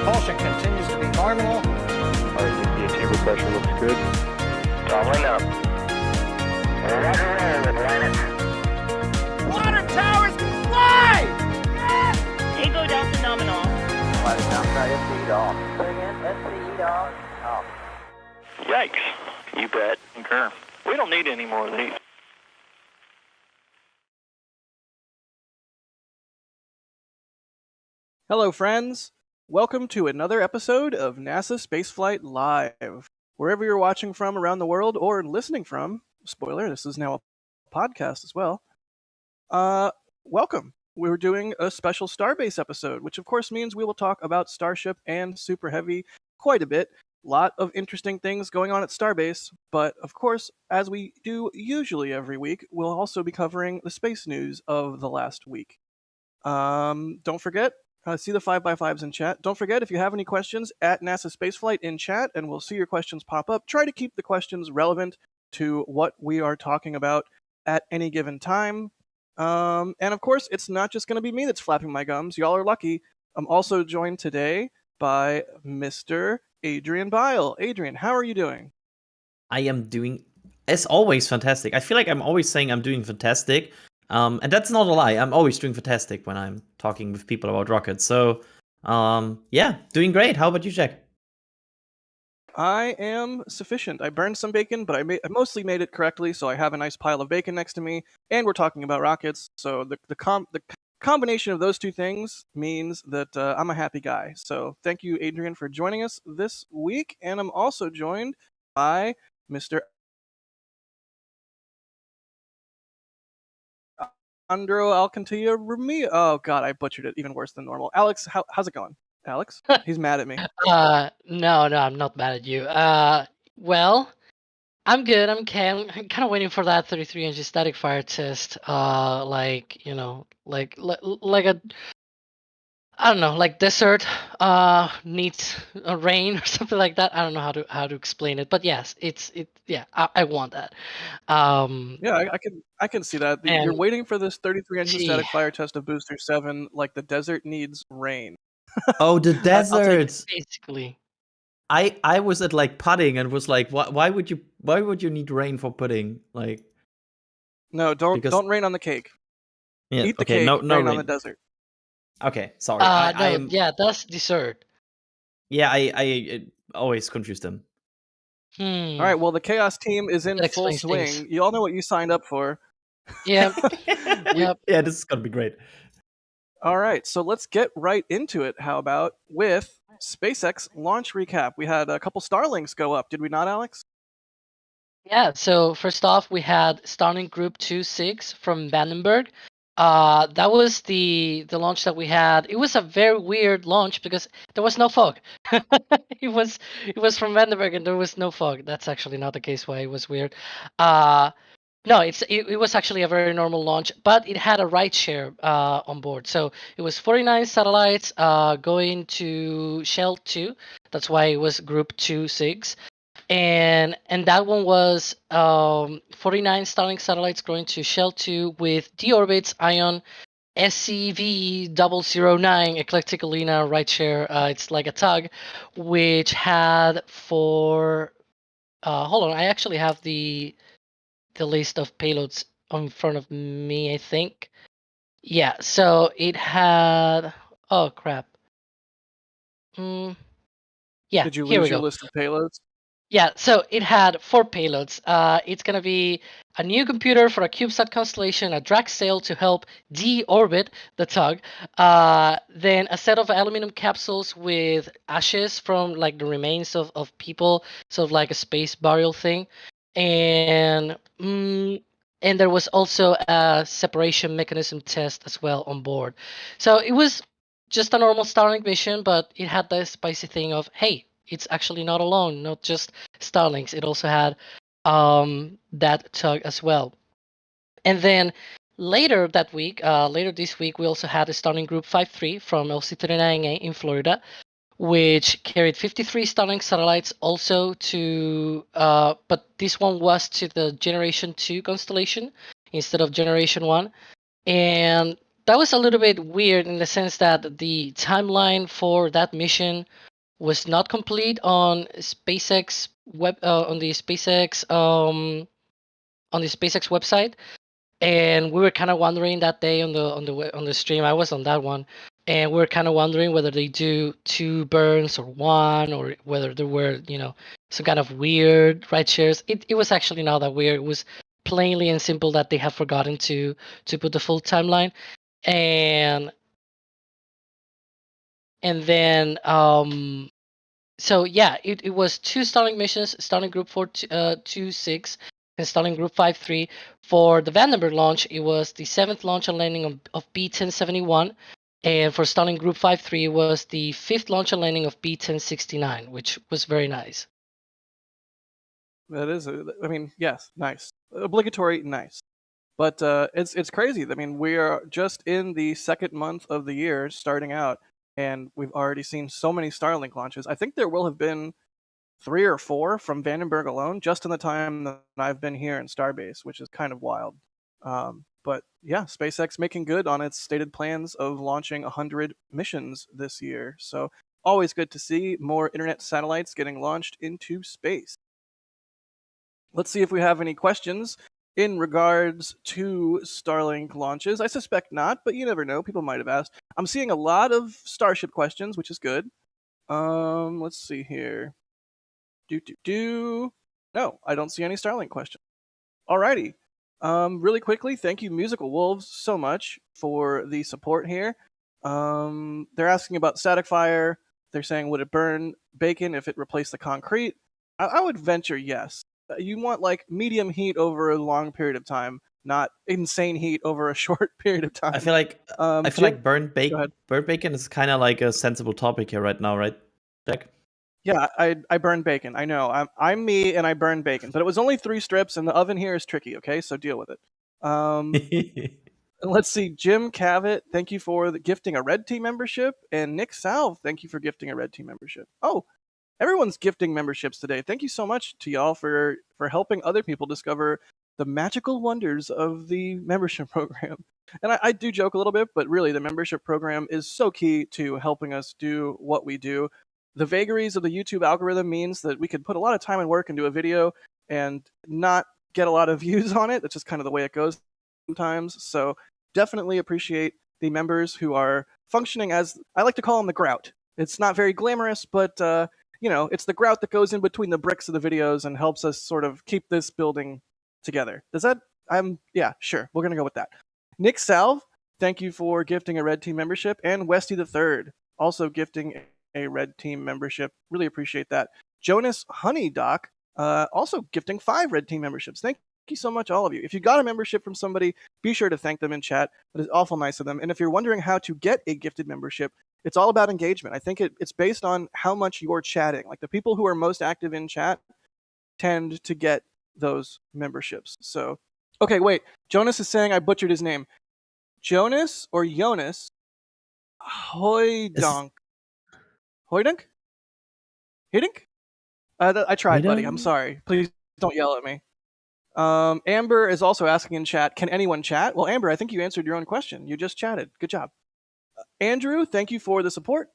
Propulsion continues to be normal. RCP chamber pressure looks good. Doubling up. Roger, roll, Atlantis. Water towers can fly! Yes! Tango Delta nominal. Flight downside, SCE off. Bring in, SCE off. Yikes. You bet. Concur. We don't need any more of these. Hello, friends. Welcome to another episode of NASA Spaceflight Live. Wherever you're watching from around the world or listening from, spoiler, this is now a podcast as well. Welcome. We're doing a special Starbase episode, which of course means we will talk about Starship and Super Heavy quite a bit. Lot of interesting things going on at Starbase, but of course, as we do usually every week, we'll also be covering the space news of the last week. Don't forget, see the 5x5s in chat. Don't forget, if you have any questions, at NASASpaceflight in chat, and we'll see your questions pop up. Try to keep the questions relevant to what we are talking about at any given time. And of course, it's not just going to be me that's flapping my gums. Y'all are lucky. I'm also joined today by Mr. Adrian Beil. Adrian, how are you doing? I am doing, as always, fantastic. I feel like I'm always saying I'm doing fantastic. And that's not a lie. I'm always doing fantastic when I'm talking with people about rockets. So, yeah, doing great. How about you, Jack? I am sufficient. I burned some bacon, but I mostly made it correctly, so I have a nice pile of bacon next to me, and we're talking about rockets, so the combination of those two things means that I'm a happy guy. So thank you, Adrian, for joining us this week, and I'm also joined by Mr. Alejandro Alcantarilla. Oh god, I butchered it even worse than normal. Alex, how's it going? Alex? He's mad at me. No, I'm not mad at you. Well, I'm good. I'm kind of waiting for that 33-inch static fire test. Like a, I don't know, like desert needs a rain or something like that. I don't know how to explain it, but yes, I want that. Yeah, I can see that. You're And waiting for this 33-inch gee, static fire test of Booster 7 like the desert needs rain. Oh, the I'll take it, deserts. basically. I was at like putting and was like, why would you need rain for putting? Like, No, don't rain on the cake. yeah, Eat the okay, cake, no rain on rain. the desert. Okay, sorry. I am, Yeah, that's dessert. yeah, I always confuse them. All right, well, the Chaos team is in That full explains swing. things. You all know what you signed up for. Yep. Yep. Yeah, this is gonna be great. All right, so let's get right into it. How about with SpaceX launch recap? We had a couple Starlinks go up, did we not, Alex? Yeah, so first off, we had Starlink Group 26 from Vandenberg. That was the launch that we had. It was a very weird launch because there was no fog. it was from Vandenberg and there was no fog. That's actually not the case why it was weird. No, it was actually a very normal launch, but it had a ride share on board. So it was 49 satellites going to Shell 2. That's why it was Group 26. And that one was 49 Starlink satellites going to Shell 2 with D-Orbit's Ion SCV009 Eclectic Alina rideshare. It's like a tug, which had hold on, I actually have the list of payloads in front of me, I think. Yeah, so it had... Oh, crap. Yeah, Did you here lose we your go. list of payloads? Yeah, so it had 4 payloads. It's going to be a new computer for a CubeSat constellation, a drag sail to help deorbit the tug, then a set of aluminum capsules with ashes from like the remains of people, sort of like a space burial thing. And there was also a separation mechanism test as well on board. So it was just a normal Starlink mission, but it had the spicy thing of, hey, it's actually not alone, not just Starlinks. It also had that tug as well. And then later this week, we also had a Starlink Group 53 from LC-39A in Florida, which carried 53 Starlink satellites also to, but this one was to the Generation 2 constellation instead of Generation 1. And that was a little bit weird in the sense that the timeline for that mission was not complete on SpaceX on the SpaceX website, and we were kind of wondering that day on the stream. I was on that one, and we were kind of wondering whether they do 2 burns or 1, or whether there were some kind of weird ride shares. It was actually not that weird. It was plainly and simple that they have forgotten to put the full timeline, and then so yeah, it was 2 Starlink missions, Starlink Group 426 and Starlink Group 53. For the Vandenberg launch, it was the 7th launch and landing of B1071, and for Starlink Group 53 it was the 5th launch and landing of B1069, which was very nice. That is, I mean, yes, nice, obligatory, nice. But it's crazy. I mean, we are just in the 2nd month of the year, starting out, and we've already seen so many Starlink launches. I think there will have been 3 or 4 from Vandenberg alone, just in the time that I've been here in Starbase, which is kind of wild. But yeah, SpaceX making good on its stated plans of launching 100 missions this year. So always good to see more internet satellites getting launched into space. Let's see if we have any questions in regards to Starlink launches. I suspect not, but you never know. People might have asked. I'm seeing a lot of Starship questions, which is good. Let's see here. No, I don't see any Starlink questions. Alrighty. Really quickly, thank you, Musical Wolves, so much for the support here. They're asking about static fire. They're saying, would it burn bacon if it replaced the concrete? I would venture yes. You want like medium heat over a long period of time, not insane heat over a short period of time. I feel like burnt bacon is kind of like a sensible topic here right now, right, Jack? Yeah, I burn bacon. I know. I'm me, and I burn bacon. But it was only 3 strips, and the oven here is tricky. Okay, so deal with it. Let's see. Jim Cavett, thank you for gifting a Red Team membership, and Nick Salve, thank you for gifting a Red Team membership. Oh, everyone's gifting memberships today. Thank you so much to y'all for helping other people discover the magical wonders of the membership program. And I do joke a little bit, but really the membership program is so key to helping us do what we do. The vagaries of the YouTube algorithm means that we could put a lot of time and work into a video and not get a lot of views on it. That's just kind of the way it goes sometimes. So definitely appreciate the members who are functioning as, I like to call them, the grout. It's not very glamorous, but it's the grout that goes in between the bricks of the videos and helps us sort of keep this building together. Does that? Yeah, sure. We're going to go with that. Nick Salve, thank you for gifting a Red Team membership, and Westy the Third also gifting a Red Team membership. Really appreciate that. Jonas Honeydock also gifting 5 Red Team memberships. Thank you so much, all of you. If you got a membership from somebody, be sure to thank them in chat. That is awful nice of them. And if you're wondering how to get a gifted membership, it's all about engagement. I think it's based on how much you're chatting. Like the people who are most active in chat tend to get those memberships. So, okay, wait. Jonas is saying I butchered his name. Jonas or Jonas Hoydonk. Hoydunk? Hidink? I tried, buddy. I'm sorry. Please don't yell at me. Amber is also asking in chat, can anyone chat? Well, Amber, I think you answered your own question. You just chatted. Good job. Andrew, thank you for the support.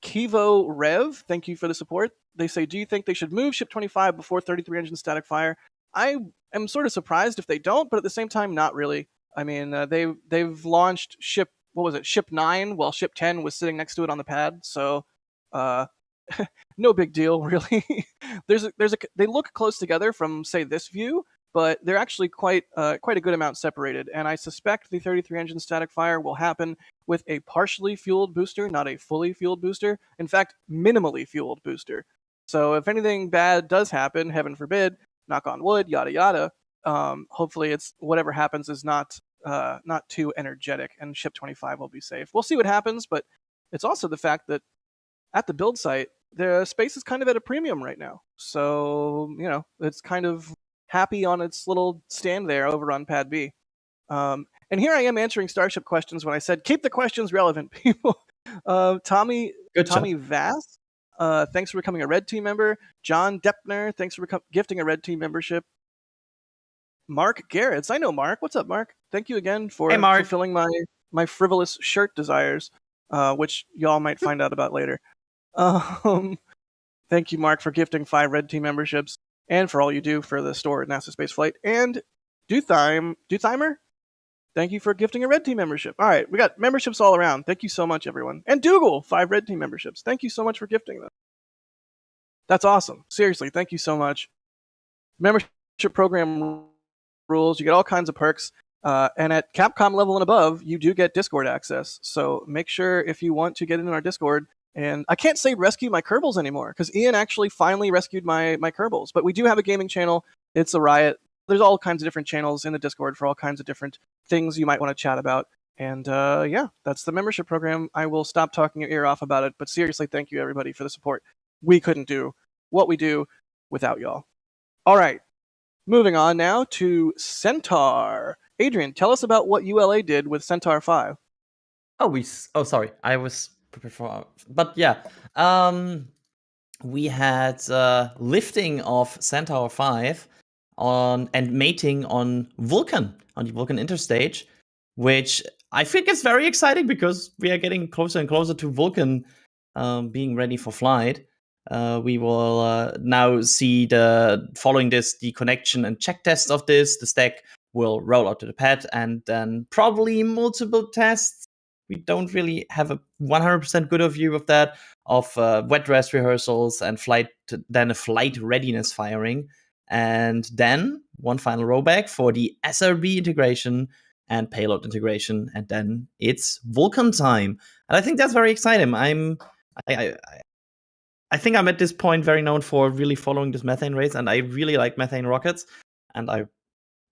Kivo Rev, thank you for the support. They say, do you think they should move Ship 25 before 33 engine static fire? I am sort of surprised if they don't, but at the same time, not really. I mean, they've launched Ship 9 while Ship 10 was sitting next to it on the pad, so no big deal, really. They look close together from, say, this view, but they're actually quite a good amount separated, and I suspect the 33 engine static fire will happen with a partially fueled booster, not a fully fueled booster. In fact, minimally fueled booster. So if anything bad does happen, heaven forbid, knock on wood, yada yada, hopefully it's whatever happens is not too energetic, and Ship 25 will be safe. We'll see what happens, but it's also the fact that at the build site, the space is kind of at a premium right now. So, it's kind of happy on its little stand there over on Pad B. And here I am answering Starship questions when I said, keep the questions relevant, people. Tommy Vass, thanks for becoming a Red Team member. John Deppner, thanks for gifting a Red Team membership. Mark Garretts, I know Mark. What's up, Mark? Thank you again for Hey, Mark. fulfilling my frivolous shirt desires, which y'all might find out about later. Thank you, Mark, for gifting 5 Red Team memberships and for all you do for the store at NASA Spaceflight. And Duthimer, thank you for gifting a Red Team membership. All right, we got memberships all around. Thank you so much, everyone. And Dougal, 5 Red Team memberships. Thank you so much for gifting them. That's awesome. Seriously, thank you so much. Membership program rules. You get all kinds of perks. And at Capcom level and above, you do get Discord access. So make sure if you want to get in our Discord, and I can't say rescue my Kerbals anymore, because Ian actually finally rescued my Kerbals. But we do have a gaming channel. It's a Riot. There's all kinds of different channels in the Discord for all kinds of different things you might want to chat about. And yeah, that's the membership program. I will stop talking your ear off about it. But seriously, thank you, everybody, for the support. We couldn't do what we do without y'all. All right. Moving on now to Centaur. Adrian, tell us about what ULA did with Centaur 5. Oh, sorry. I was prepared for. But yeah. We had lifting of Centaur 5 and mating on Vulcan, on the Vulcan interstage, which I think is very exciting because we are getting closer and closer to Vulcan being ready for flight. We will now see following this, the connection and check tests of this. The stack will roll out to the pad and then probably multiple tests. We don't really have a 100% good view of that, of wet dress rehearsals and then a flight readiness firing. And then one final rollback for the SRB integration and payload integration. And then it's Vulcan time. And I think that's very exciting. I think I'm at this point very known for really following this methane race, and I really like methane rockets, and I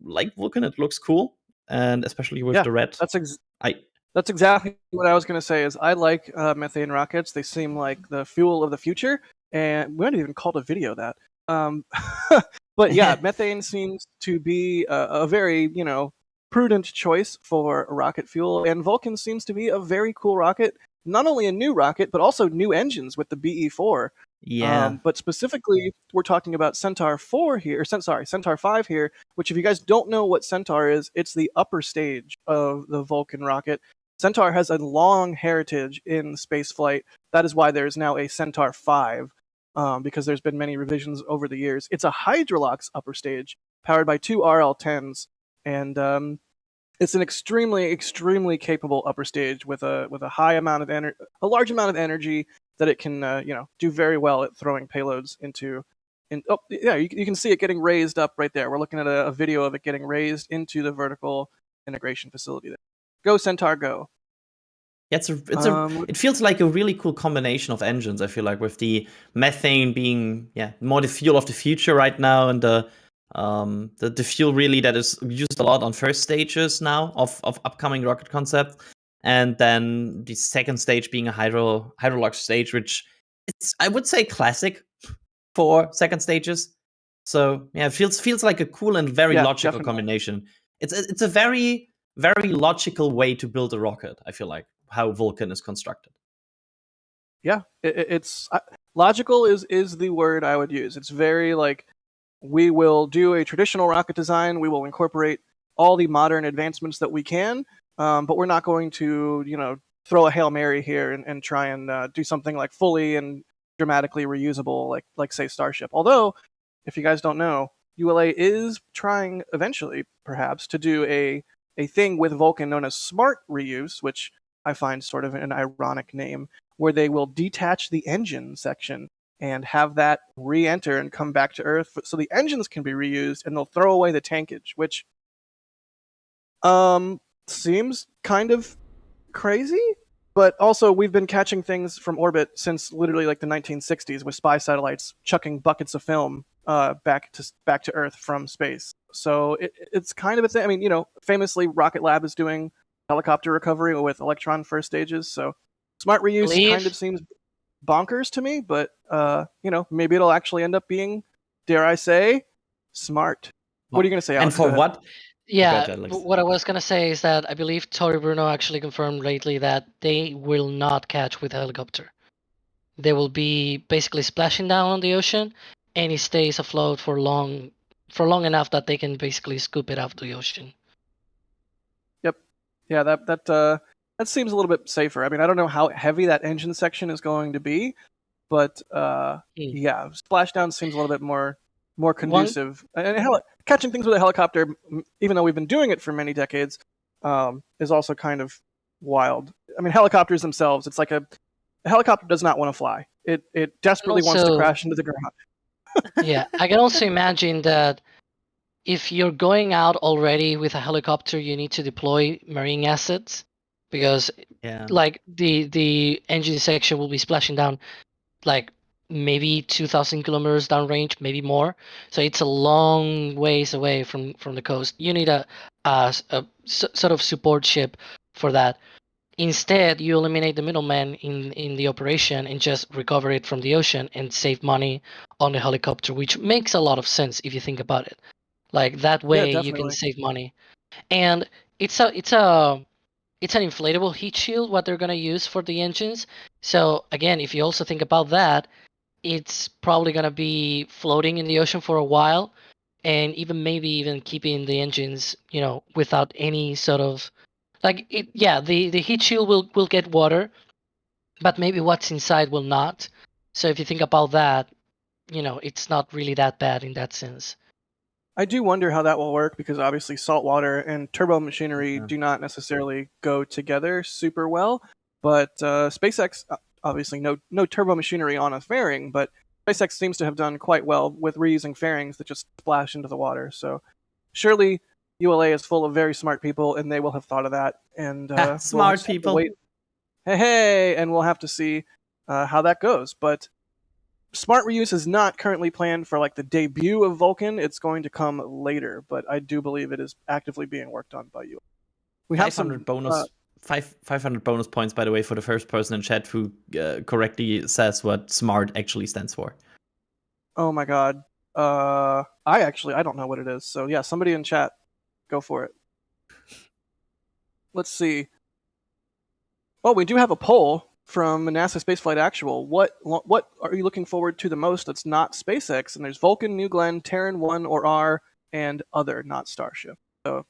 like Vulcan. It looks cool, and especially with the red. That's exactly what I was going to say. Is I like methane rockets. They seem like the fuel of the future, and we might have even called a video that. But yeah, methane seems to be a very prudent choice for rocket fuel, and Vulcan seems to be a very cool rocket. Not only a new rocket, but also new engines with the BE4. Yeah. But specifically, we're talking about Centaur 4 here, Centaur 5 here, which if you guys don't know what Centaur is, it's the upper stage of the Vulcan rocket. Centaur has a long heritage in spaceflight. That is why there is now a Centaur 5, because there's been many revisions over the years. It's a Hydrolox upper stage, powered by 2 RL-10s, and it's an extremely, extremely capable upper stage with a high amount of a large amount of energy that it can do very well at throwing payloads into. You can see it getting raised up right there. We're looking at a video of it getting raised into the vertical integration facility there. Go Centaur, go! Yeah, it feels like a really cool combination of engines. I feel like with the methane being more the fuel of the future right now, and the fuel really that is used a lot on first stages now of upcoming rocket concepts, and then the second stage being a hydrolox stage, which it's, I would say, classic for second stages. So yeah, it feels like a cool and very logical definitely. combination. It's a very, very logical way to build a rocket. I feel like how Vulcan is constructed. Yeah, it's logical is the word I would use. It's very like, we will do a traditional rocket design. We will incorporate all the modern advancements that we can, but we're not going to, throw a Hail Mary here and try and do something like fully and dramatically reusable, like say Starship. Although, if you guys don't know, ULA is trying eventually, perhaps, to do a thing with Vulcan known as smart reuse, which I find sort of an ironic name, where they will detach the engine section and have that re-enter and come back to Earth, so the engines can be reused, and they'll throw away the tankage, which seems kind of crazy. But also, we've been catching things from orbit since literally like the 1960s, with spy satellites chucking buckets of film back to Earth from space. So it's kind of a thing. I mean, famously, Rocket Lab is doing helicopter recovery with Electron first stages. So smart reuse kind of seems bonkers to me, but maybe it'll actually end up being, dare I say, smart. What are you going to say, Alex? And for what? Yeah, what I was going to say is that I believe Tori Bruno actually confirmed lately that they will not catch with a helicopter. They will be basically splashing down on the ocean, and it stays afloat for long enough that they can basically scoop it out of the ocean. Yeah, that seems a little bit safer. I mean, I don't know how heavy that engine section is going to be, but yeah, splashdown seems a little bit more conducive. And catching things with a helicopter, even though we've been doing it for many decades, is also kind of wild. I mean, helicopters themselves, it's like a helicopter does not want to fly. It desperately wants to crash into the ground. Yeah, I can also imagine that if you're going out already with a helicopter, you need to deploy marine assets because Yeah. like the engine section will be splashing down like maybe 2,000 kilometers downrange, maybe more. So it's a long ways away from the coast. You need a sort of support ship for that. Instead, you eliminate the middleman in the operation and just recover it from the ocean and save money on the helicopter, which makes a lot of sense if you think about it. Like that way, you can definitely. save money. And it's an inflatable heat shield what they're gonna use for the engines. So again, if you also think about that, it's probably gonna be floating in the ocean for a while, and maybe even keeping the engines, without any sort of like it. Yeah, the heat shield will get water, but maybe what's inside will not. So if you think about that, it's not really that bad in that sense. I do wonder how that will work because obviously saltwater and turbo machinery do not necessarily go together super well. But SpaceX, obviously no turbo machinery on a fairing, but SpaceX seems to have done quite well with reusing fairings that just splash into the water. So surely ULA is full of very smart people, and they will have thought of that. And Smart people. Wait. Hey, and we'll have to see how that goes. But smart reuse is not currently planned for like the debut of Vulcan. It's going to come later, but I do believe it is actively being worked on by you. We have 500 some bonus 500 bonus points, by the way, for the first person in chat who correctly says what SMART actually stands for. Oh my god. I don't know what it is. So yeah, somebody in chat, go for it. Let's see. Oh, we do have a poll from NASA Spaceflight Actual. What are you looking forward to the most that's not SpaceX? And there's Vulcan, New Glenn, Terran 1 or R, and other, not Starship. So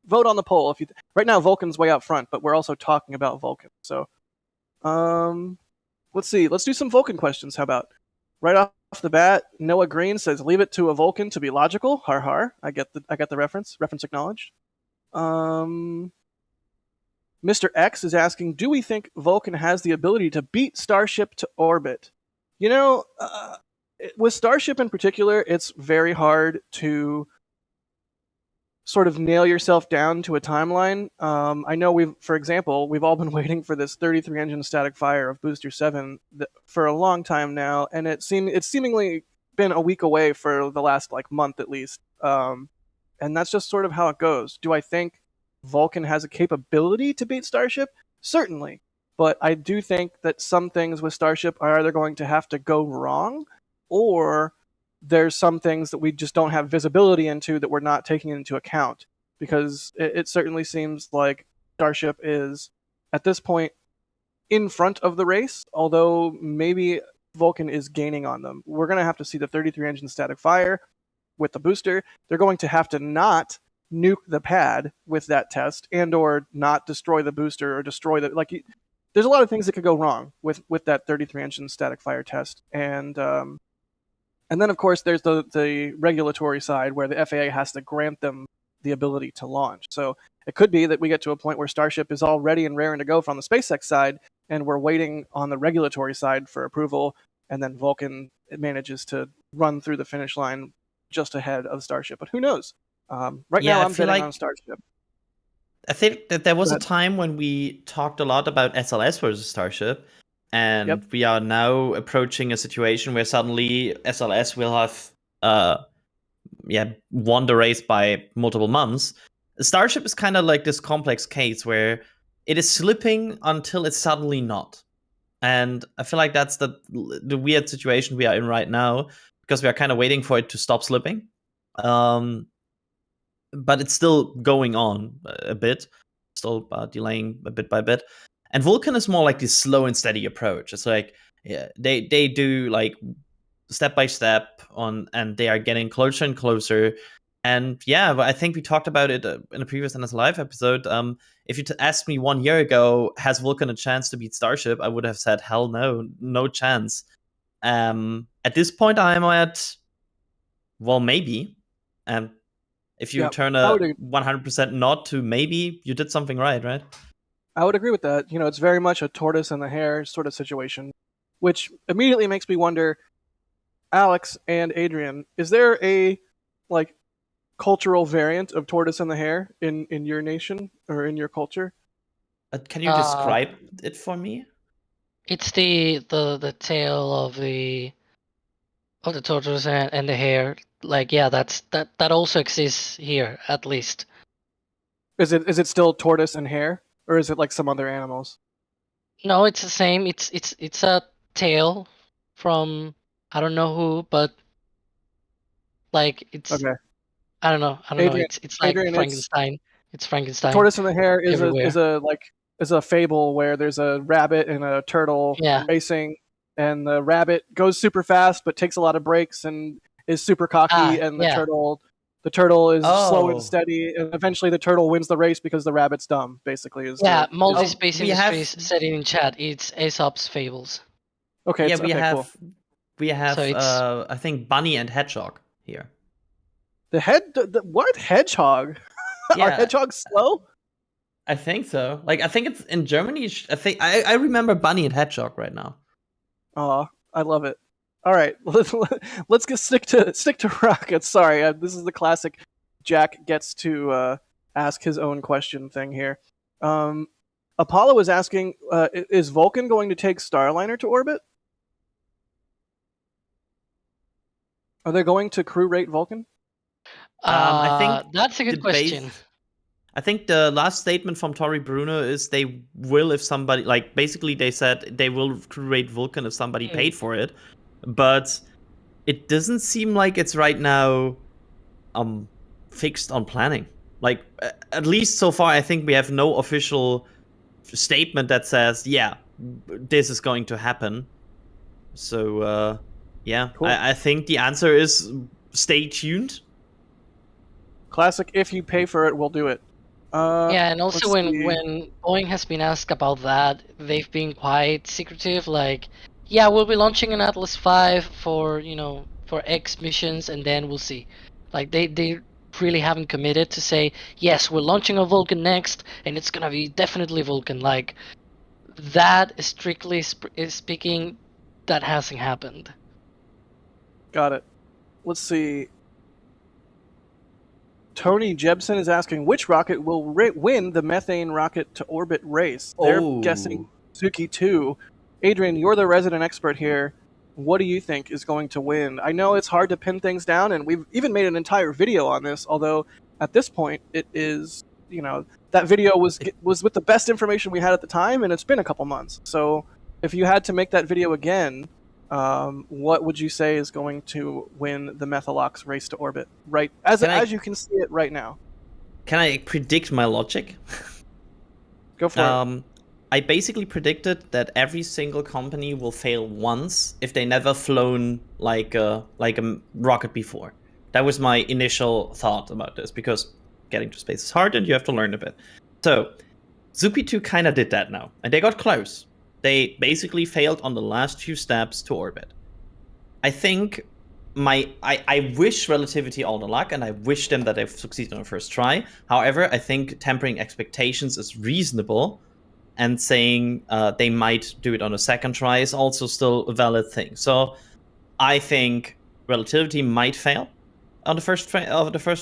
vote on the poll. Right now, Vulcan's way out front, but we're also talking about Vulcan. So let's see. Let's do some Vulcan questions. How about right off the bat? Noah Green says, "Leave it to a Vulcan to be logical." Har har. I get the reference. Reference acknowledged. Mr. X is asking, do we think Vulcan has the ability to beat Starship to orbit? With Starship in particular, it's very hard to sort of nail yourself down to a timeline. I know for example, we've all been waiting for this 33 engine static fire of Booster 7 for a long time now, and it's seemingly been a week away for the last month at least. And that's just sort of how it goes. Do I think Vulcan has a capability to beat Starship? Certainly. But I do think that some things with Starship are either going to have to go wrong, or there's some things that we just don't have visibility into that we're not taking into account. Because it certainly seems like Starship is, at this point, in front of the race, although maybe Vulcan is gaining on them. We're going to have to see the 33 engine static fire with the booster. They're going to have to not nuke the pad with that test, and or not destroy the booster or destroy there's a lot of things that could go wrong with that 33 engine static fire test, and then of course there's the regulatory side where the FAA has to grant them the ability to launch. So it could be that we get to a point where Starship is all ready and raring to go from the SpaceX side, and we're waiting on the regulatory side for approval, and then Vulcan manages to run through the finish line just ahead of Starship. But who knows? Now I'm betting on Starship. I think that there was a time when we talked a lot about SLS versus Starship, and we are now approaching a situation where suddenly SLS will have won the race by multiple months. Starship is kind of like this complex case where it is slipping until it's suddenly not. And I feel like that's the weird situation we are in right now, because we are kind of waiting for it to stop slipping. But it's still going on a bit, still delaying a bit by bit. And Vulcan is more like this slow and steady approach. It's like they do like step by step on, and they are getting closer and closer. And yeah, but I think we talked about it in a previous NS Live episode. If you asked me 1 year ago, has Vulcan a chance to beat Starship? I would have said, hell no, no chance. At this point, I'm at, well, maybe. And if you turn a 100% nod to maybe, you did something right? I would agree with that. It's very much a tortoise and the hare sort of situation, which immediately makes me wonder, Alex and Adrian, is there a cultural variant of tortoise and the hare in your nation or in your culture? Can you describe it for me? It's the tail of the tortoise and the hare. That also exists here, at least. Is it still tortoise and hare, or is it like some other animals? No, it's the same. It's a tail from I don't know who, but it's okay. I don't know. Adrian, It's like Adrian, Frankenstein. It's Frankenstein. Tortoise and the hare is everywhere. a fable where there's a rabbit and a turtle racing, and the rabbit goes super fast but takes a lot of breaks and is super cocky, and the turtle is slow and steady, and eventually the turtle wins the race because the rabbit's dumb. Basically, is Multi-Space Industries said it in chat. It's Aesop's fables. Okay. Yeah, cool. We have I think bunny and hedgehog here. What hedgehog? Yeah. Are hedgehogs slow? I think so. I think it's in Germany. I remember bunny and hedgehog right now. Oh, I love it. All right, let's stick to rockets. Sorry, this is the classic Jack gets to ask his own question thing here. Apollo is asking, is Vulcan going to take Starliner to orbit? Are they going to crew rate Vulcan? I think that's a good question. I think the last statement from Tori Bruno is they will if somebody, basically they said they will crew rate Vulcan if somebody paid for it. But it doesn't seem like it's right now fixed on planning. At least so far, I think we have no official statement that says, yeah, this is going to happen. So, yeah, cool. I think the answer is stay tuned. Classic, if you pay for it, we'll do it. And also when Boeing has been asked about that, they've been quite secretive, yeah, we'll be launching an Atlas V for X missions, and then we'll see. They really haven't committed to say, yes, we're launching a Vulcan next, and it's gonna be definitely Vulcan. That, strictly speaking, that hasn't happened. Got it. Let's see. Tony Jebson is asking, which rocket will win the methane rocket to orbit race? They're guessing Suki 2. Adrian, you're the resident expert here. What do you think is going to win? I know it's hard to pin things down, and we've even made an entire video on this, although at this point it is, that video was with the best information we had at the time, and it's been a couple months. So if you had to make that video again, what would you say is going to win the Methalox race to orbit, right as you can see it right now? Can I predict my logic? Go for it. I basically predicted that every single company will fail once if they never flown like a rocket before. That was my initial thought about this, because getting to space is hard and you have to learn a bit. So Zupi 2 kind of did that now, and they got close. They basically failed on the last few steps to orbit. I think I wish Relativity all the luck, and I wish them that they've succeeded on the first try. However, I think tempering expectations is reasonable, and saying they might do it on a second try is also still a valid thing. So I think Relativity might fail on the first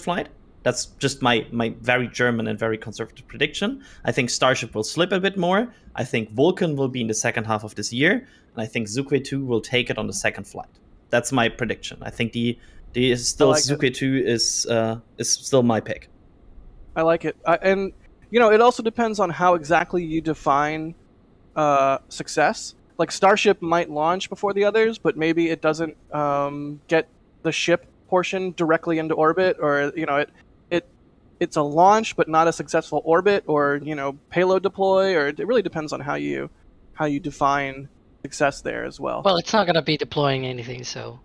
flight. That's just my very German and very conservative prediction. I think Starship will slip a bit more. I think Vulcan will be in the second half of this year, and I think Zuque 2 will take it on the second flight. That's my prediction. I think Zuque 2 is still my pick. I like it, and it also depends on how exactly you define success. Starship might launch before the others, but maybe it doesn't get the ship portion directly into orbit, or it's a launch but not a successful orbit, or payload deploy, or it really depends on how you define success there as well. Well, it's not going to be deploying anything, so.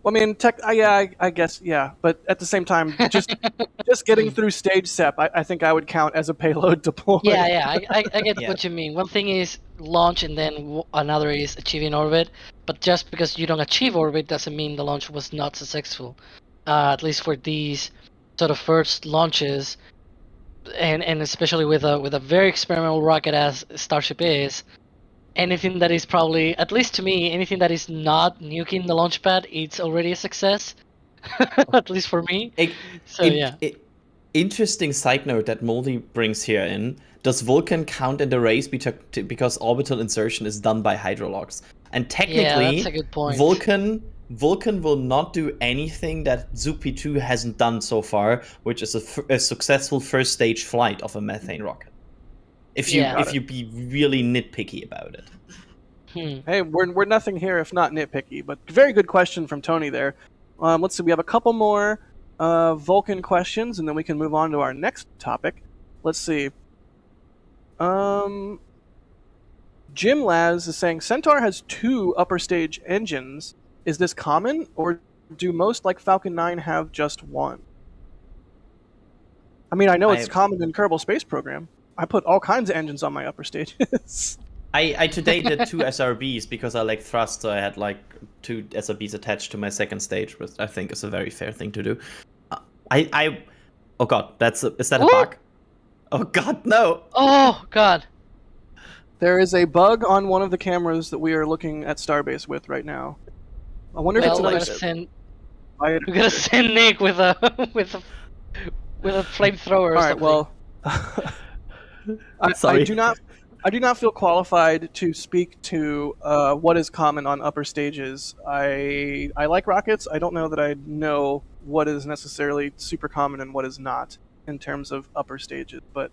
I mean, I guess, yeah. But at the same time, just getting through stage SEP, I think I would count as a payload deploy. I get Yeah. what you mean. One thing is launch, and then another is achieving orbit. But just because you don't achieve orbit doesn't mean the launch was not successful. At least for these sort of first launches, and especially with a very experimental rocket as Starship is, anything that is probably, at least to me, anything that is not nuking the launch pad, it's already a success. At least for me. Interesting side note that Moldy brings here in. Does Vulcan count in the race because orbital insertion is done by hydrologs? And technically, that's a good point. Vulcan will not do anything that ZUP-2 hasn't done so far, which is a successful first stage flight of a methane rocket. If you be really nitpicky about it. Hey, we're nothing here if not nitpicky, but very good question from Tony there. Let's see, we have a couple more Vulcan questions, and then we can move on to our next topic. Let's see. Jim Laz is saying, Centaur has 2 upper stage engines. Is this common, or do most, like Falcon 9, have just 1? I mean, I know it's common in Kerbal Space Program. I put all kinds of engines on my upper stages. I today did 2 SRBs because I like thrust, so I had like 2 SRBs attached to my second stage, which I think is a very fair thing to do. Oh god, is that a bug? Oh god, no! Oh god. There is a bug on one of the cameras that we are looking at Starbase with right now. I wonder if it's another. We're gonna send Nick with a flamethrower. All right. Well, Sorry. I do not feel qualified to speak to what is common on upper stages. I like rockets. I don't know that I know what is necessarily super common and what is not in terms of upper stages. But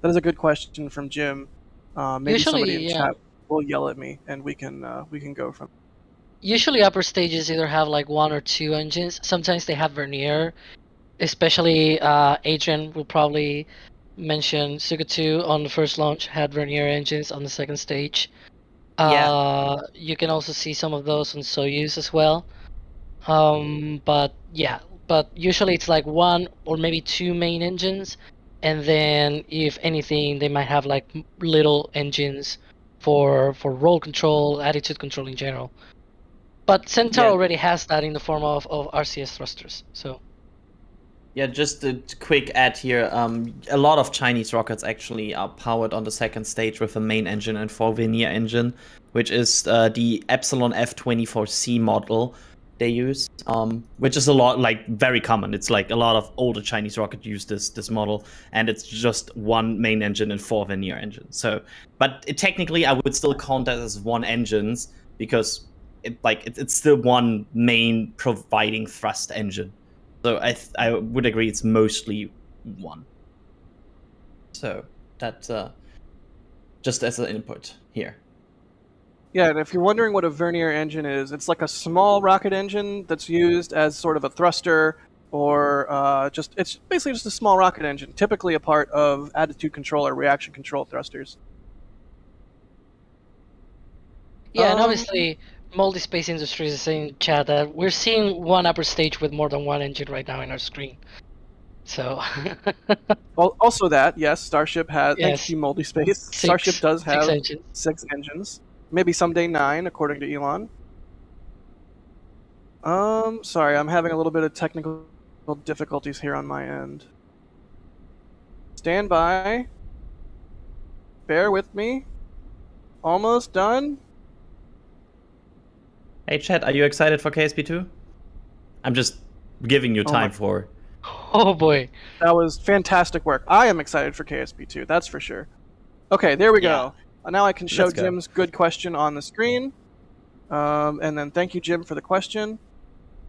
that is a good question from Jim. Maybe Usually, somebody in chat will yell at me, and we can go from. Usually, upper stages either have like 1 or 2 engines. Sometimes they have vernier. Especially Adrian will probably mention Suga 2 on the first launch had vernier engines on the second stage. You can also see some of those on Soyuz as well. But usually it's like 1 or maybe 2 main engines, and then if anything, they might have like little engines for roll control, attitude control in general. But Centaur already has that in the form of RCS thrusters. So. Yeah, just a quick add here. A lot of Chinese rockets actually are powered on the second stage with a main engine and 4 vernier engine, which is the Epsilon F24C model they use, which is a lot, like, very common. It's like a lot of older Chinese rockets use this model, and it's just 1 main engine and 4 vernier engines. So, but technically, I would still count that as 1 engines because it's still 1 main providing thrust engine. So I would agree it's mostly 1. So that's just as an input here. Yeah, and if you're wondering what a vernier engine is, it's like a small rocket engine that's used as sort of a thruster, or it's basically just a small rocket engine, typically a part of attitude control or reaction control thrusters. Yeah, and obviously, Multi-Space Industries is saying in chat that we're seeing 1 upper stage with more than 1 engine right now in our screen. So. Well, also that, yes, Starship has. Yes. Thank you, Multi-Space. Starship does have 6 engines. Maybe someday 9, according to Elon. Sorry, I'm having a little bit of technical difficulties here on my end. Stand by. Bear with me. Almost done. Hey, chat, are you excited for KSP2? I'm just giving you time for. Oh boy. That was fantastic work. I am excited for KSP2, that's for sure. Okay, there we go. Now I can show Jim's good question on the screen. And then thank you, Jim, for the question.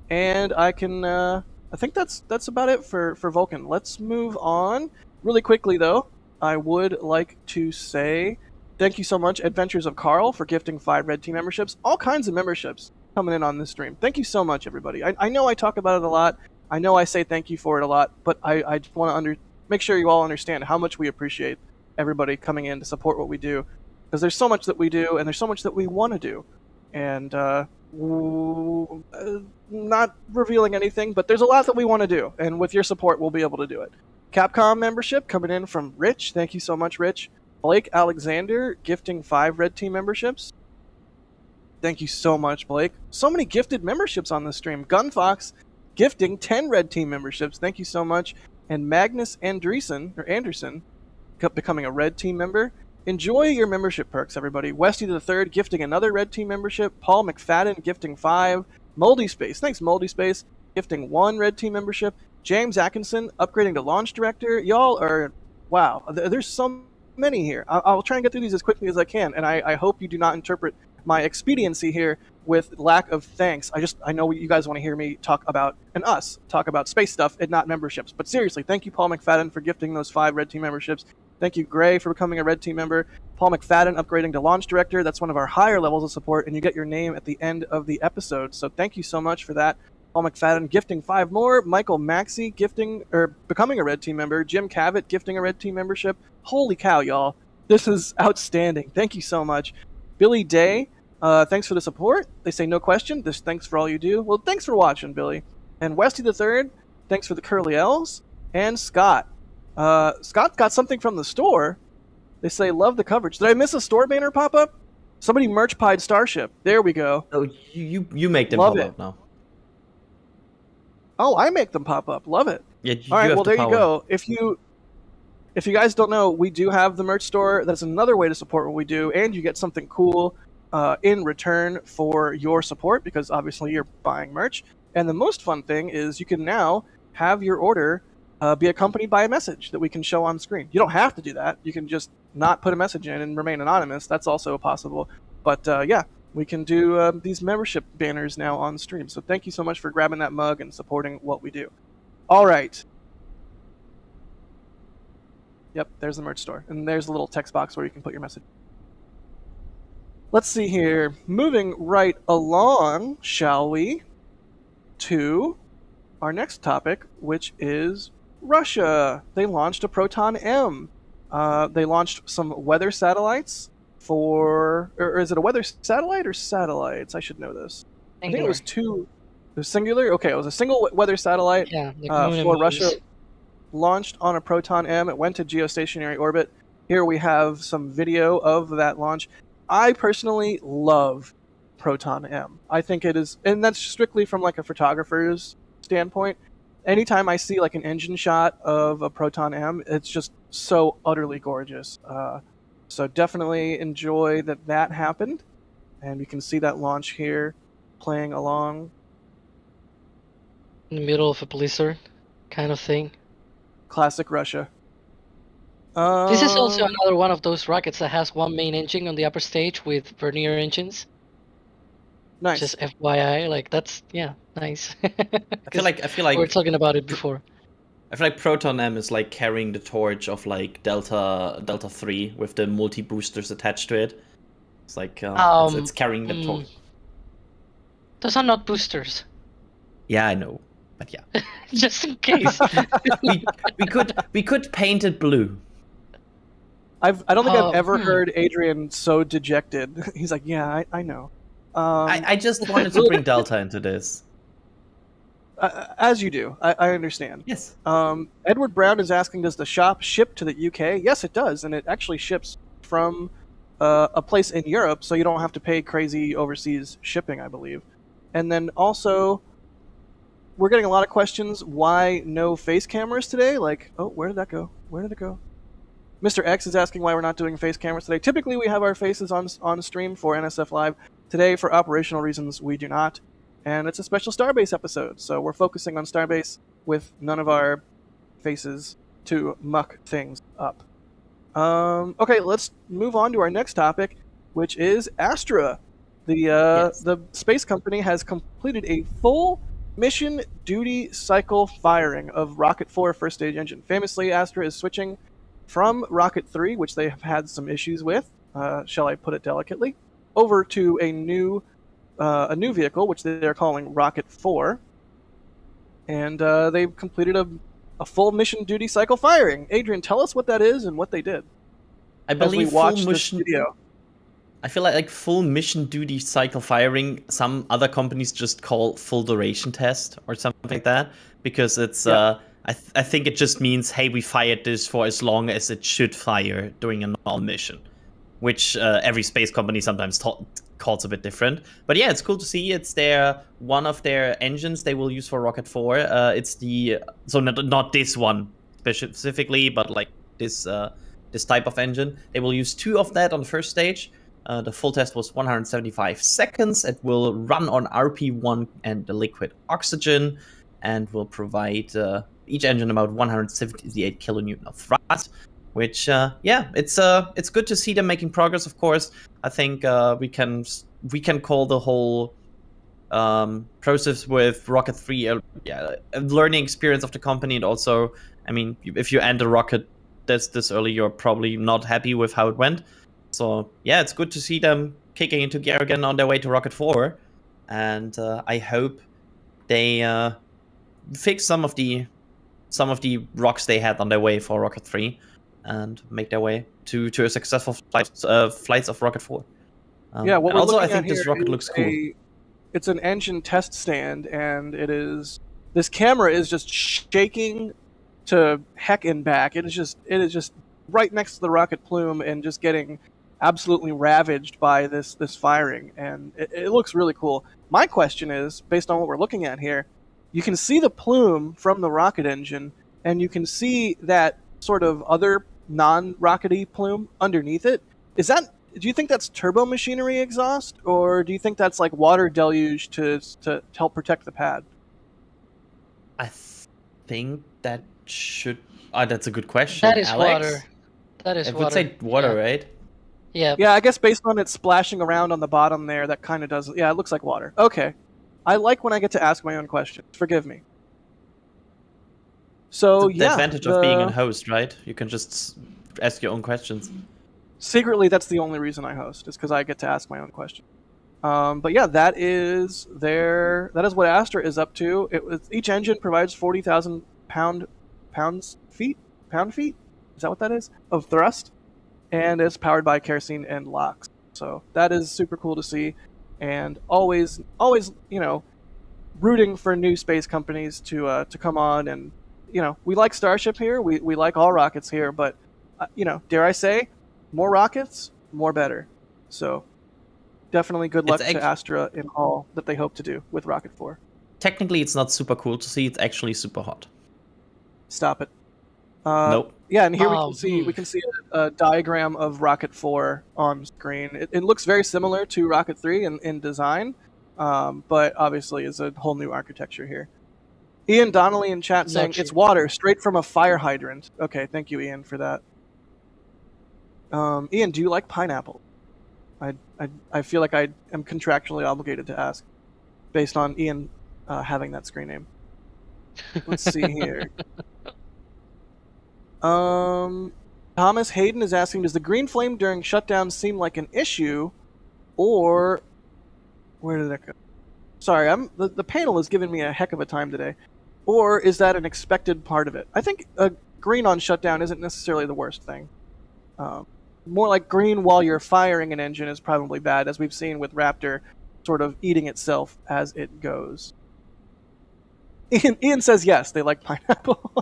And I can, I think that's about it for Vulcan. Let's move on. Really quickly, though, I would like to say thank you so much, Adventures of Carl, for gifting 5 Red Team memberships. All kinds of memberships coming in on this stream. Thank you so much, everybody. I know I talk about it a lot. I know I say thank you for it a lot, but I just want to make sure you all understand how much we appreciate everybody coming in to support what we do. Because there's so much that we do, and there's so much that we want to do. And not revealing anything, but there's a lot that we want to do, and with your support, we'll be able to do it. Capcom membership coming in from Rich. Thank you so much, Rich. Blake Alexander gifting 5 Red Team memberships. Thank you so much, Blake. So many gifted memberships on this stream. Gunfox gifting 10 Red Team memberships. Thank you so much. And Magnus Anderson becoming a Red Team member. Enjoy your membership perks, everybody. Westy the Third gifting another Red Team membership. Paul McFadden gifting 5. Moldy Space, thanks Moldy Space, gifting 1 Red Team membership. James Atkinson upgrading to Launch Director. Y'all are, wow, there's so many here. I'll try and get through these as quickly as I can, and I hope you do not interpret my expediency here with lack of thanks. I know you guys want to hear me talk about, and us, talk about space stuff and not memberships. But seriously, thank you, Paul McFadden, for gifting those 5 Red Team memberships. Thank you, Gray, for becoming a Red Team member. Paul McFadden upgrading to Launch Director. That's one of our higher levels of support, and you get your name at the end of the episode. So thank you so much for that. Paul McFadden gifting 5 more. Michael Maxey becoming a Red Team member. Jim Cavett gifting a Red Team membership. Holy cow, y'all. This is outstanding. Thank you so much. Billy Day, thanks for the support. They say no question. Thanks for all you do. Well, thanks for watching, Billy. And Westy the Third, thanks for the curly L's. And Scott. Scott got something from the store. They say, love the coverage. Did I miss a store banner pop up? Somebody merch pied Starship. There we go. Oh, you make them Love pop it. up now. Oh, I make them pop up. Love it. Yeah, All right, have well, the there power. you go. If you guys don't know, we do have the merch store. That's another way to support what we do, and you get something cool in return for your support, because obviously you're buying merch. And the most fun thing is you can now have your order be accompanied by a message that we can show on screen. You don't have to do that. You can just not put a message in and remain anonymous. That's also possible. But yeah, we can do these membership banners now on stream. So thank you so much for grabbing that mug and supporting what we do. All right. Yep, there's the merch store. And there's a little text box where you can put your message. Let's see here. Moving right along, shall we, to our next topic, which is Russia. They launched a Proton M. They launched some weather satellites or is it a weather satellite or satellites? I should know this. Singular. I think it was 2. It was singular? Okay, it was a single weather satellite Yeah, like for Russia. Launched on a Proton M. It went to geostationary orbit. Here we have some video of that launch. I personally love Proton M. I think it is, and that's strictly from like a photographer's standpoint. Anytime I see like an engine shot of a Proton M, it's just so utterly gorgeous. So definitely enjoy that happened. And you can see that launch here playing along. In the middle of a blizzard kind of thing. Classic Russia. This is also another one of those rockets that has one main engine on the upper stage with vernier engines. Nice. Just FYI, like that's nice. I feel like we were talking about it before. I feel like Proton M is like carrying the torch of like Delta 3 with the multi boosters attached to it. It's like it's carrying the torch. Those are not boosters. Yeah, I know, but yeah, Just in case. we could paint it blue. I don't think I've ever Hmm. heard Adrian so dejected. He's like, yeah, I know. I just wanted to bring Delta into this. As you do. I understand. Yes. Edward Brown is asking, does the shop ship to the UK? Yes, it does, and it actually ships from a place in Europe, so you don't have to pay crazy overseas shipping, I believe. And then also, we're getting a lot of questions, why no face cameras today? Like, oh, where did that go? Where did it go? Mr. X is asking why we're not doing face cameras today. Typically, we have our faces on stream for NSF Live. Today, for operational reasons, we do not. And it's a special Starbase episode, so we're focusing on Starbase with none of our faces to muck things up. Okay, let's move on to our next topic, which is Astra. The space company has completed a full mission duty cycle firing of Rocket 4 first stage engine. Famously, Astra is switching from Rocket 3, which they have had some issues with, shall I put it delicately, over to a new vehicle, which they're calling Rocket 4. And they've completed a full mission duty cycle firing. Adrian, tell us what that is and what they did. I believe as we watch full this mission. video. I feel like full mission duty cycle firing, some other companies just call full duration test or something like that, because it's I think it just means, hey, we fired this for as long as it should fire during a normal mission, which every space company sometimes calls a bit different. But yeah, it's cool to see. It's one of their engines they will use for Rocket 4. It's not this one specifically, but like this type of engine. They will use 2 of that on the first stage. The full test was 175 seconds. It will run on RP1 and the liquid oxygen, and will provide each engine about 178 kilonewton of thrust. Which, it's good to see them making progress. Of course, I think we can call the whole process with Rocket 3 a learning experience of the company, and also, I mean, if you end a rocket this early, you're probably not happy with how it went. So yeah, it's good to see them kicking into gear again on their way to Rocket 4, and I hope they fix some of the rocks they had on their way for Rocket 3, and make their way to a successful flights of Rocket 4. What we're also, looking I think at this here rocket looks cool. It's an engine test stand, and this camera is just shaking to heck and back. It is just right next to the rocket plume and just getting absolutely ravaged by this firing, and it looks really cool. My question is, based on what we're looking at here, you can see the plume from the rocket engine, and you can see that sort of other non-rockety plume underneath it. Do you think that's turbo machinery exhaust, or do you think that's like water deluge to help protect the pad? I think that should. That's a good question. That is Alex? water. That is I water. would say water, right? Yeah. Yeah, I guess based on it splashing around on the bottom there, that kind of does. Yeah, it looks like water. Okay. I like when I get to ask my own questions. Forgive me. So, the advantage of being a host, right? You can just ask your own questions. Secretly, that's the only reason I host, is because I get to ask my own questions. But yeah, that is what Astra is up to. Each engine provides 40,000 pound feet. Is that what that is? Of thrust, and it's powered by kerosene and LOX. So that is super cool to see, and always, rooting for new space companies to come on. And we like Starship here. We like all rockets here, but dare I say, more rockets, more better. So definitely good luck to Astra in all that they hope to do with Rocket 4. Technically, it's not super cool to see. It's actually super hot. Stop it. Nope. Yeah, and here we can see a diagram of Rocket 4 on screen. It looks very similar to Rocket 3 in design, but obviously is a whole new architecture here. Ian Donnelly in chat saying it's water straight from a fire hydrant. Okay, thank you, Ian, for that. Ian, do you like pineapple? I feel like I am contractually obligated to ask, based on Ian having that screen name. Let's see here. Thomas Hayden is asking, does the green flame during shutdown seem like an issue, or where did that go? Sorry, the panel is giving me a heck of a time today. Or is that an expected part of it? I think green on shutdown isn't necessarily the worst thing. More like green while you're firing an engine is probably bad, as we've seen with Raptor sort of eating itself as it goes. Ian says yes, they like pineapple.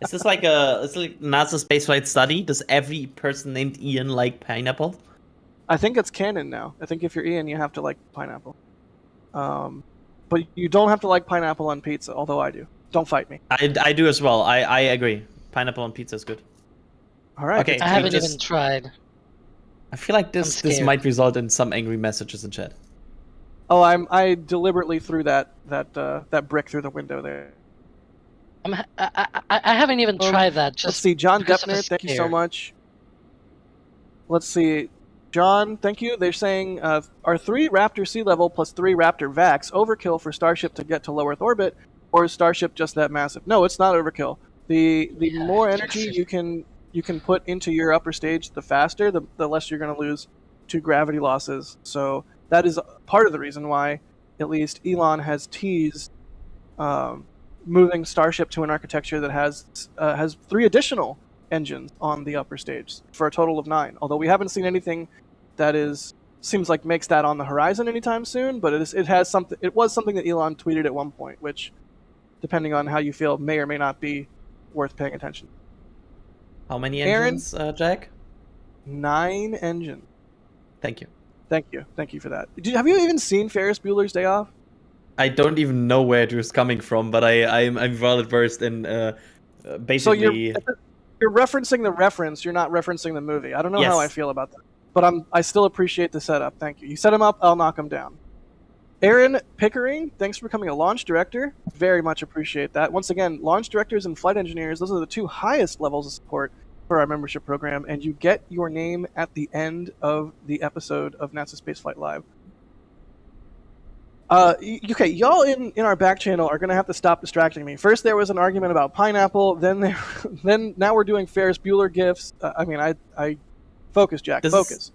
Is this like NASASpaceflight study? Does every person named Ian like pineapple? I think it's canon now. I think if you're Ian, you have to like pineapple. But you don't have to like pineapple on pizza, although I do. Don't fight me. I do as well. I agree. Pineapple on pizza is good. All right. Okay, I haven't even tried. I feel like this might result in some angry messages in chat. Oh, I deliberately threw that brick through the window there. I haven't even tried that. Let's see, John Deppner, thank you so much. Let's see, John, thank you. They're saying, are 3 Raptor sea level plus 3 Raptor vacs overkill for Starship to get to low Earth orbit, or is Starship just that massive? No, it's not overkill. The more energy you can put into your upper stage, the faster, the less you're going to lose to gravity losses. So that is part of the reason why, at least, Elon has teased moving Starship to an architecture that has 3 additional engines on the upper stage for a total of 9. Although we haven't seen anything that is seems like makes that on the horizon anytime soon. But it was something that Elon tweeted at one point, which, depending on how you feel, may or may not be worth paying attention. How many Aaron? engines, Jack? 9 engines. Thank you. Thank you for that. Have you even seen Ferris Bueller's Day Off? I don't even know where it was coming from, but I'm well versed in basically. So you're referencing the reference. You're not referencing the movie. I don't know Yes. how I feel about that, but I still appreciate the setup. Thank you. You set him up, I'll knock him down. Aaron Pickering, thanks for becoming a launch director. Very much appreciate that. Once again, launch directors and flight engineers, those are the 2 highest levels of support for our membership program, and you get your name at the end of the episode of NASA Spaceflight Live. Okay, y'all in our back channel are gonna have to stop distracting me. First, there was an argument about pineapple. Then now we're doing Ferris Bueller gifs. I focus, Jack. Focus.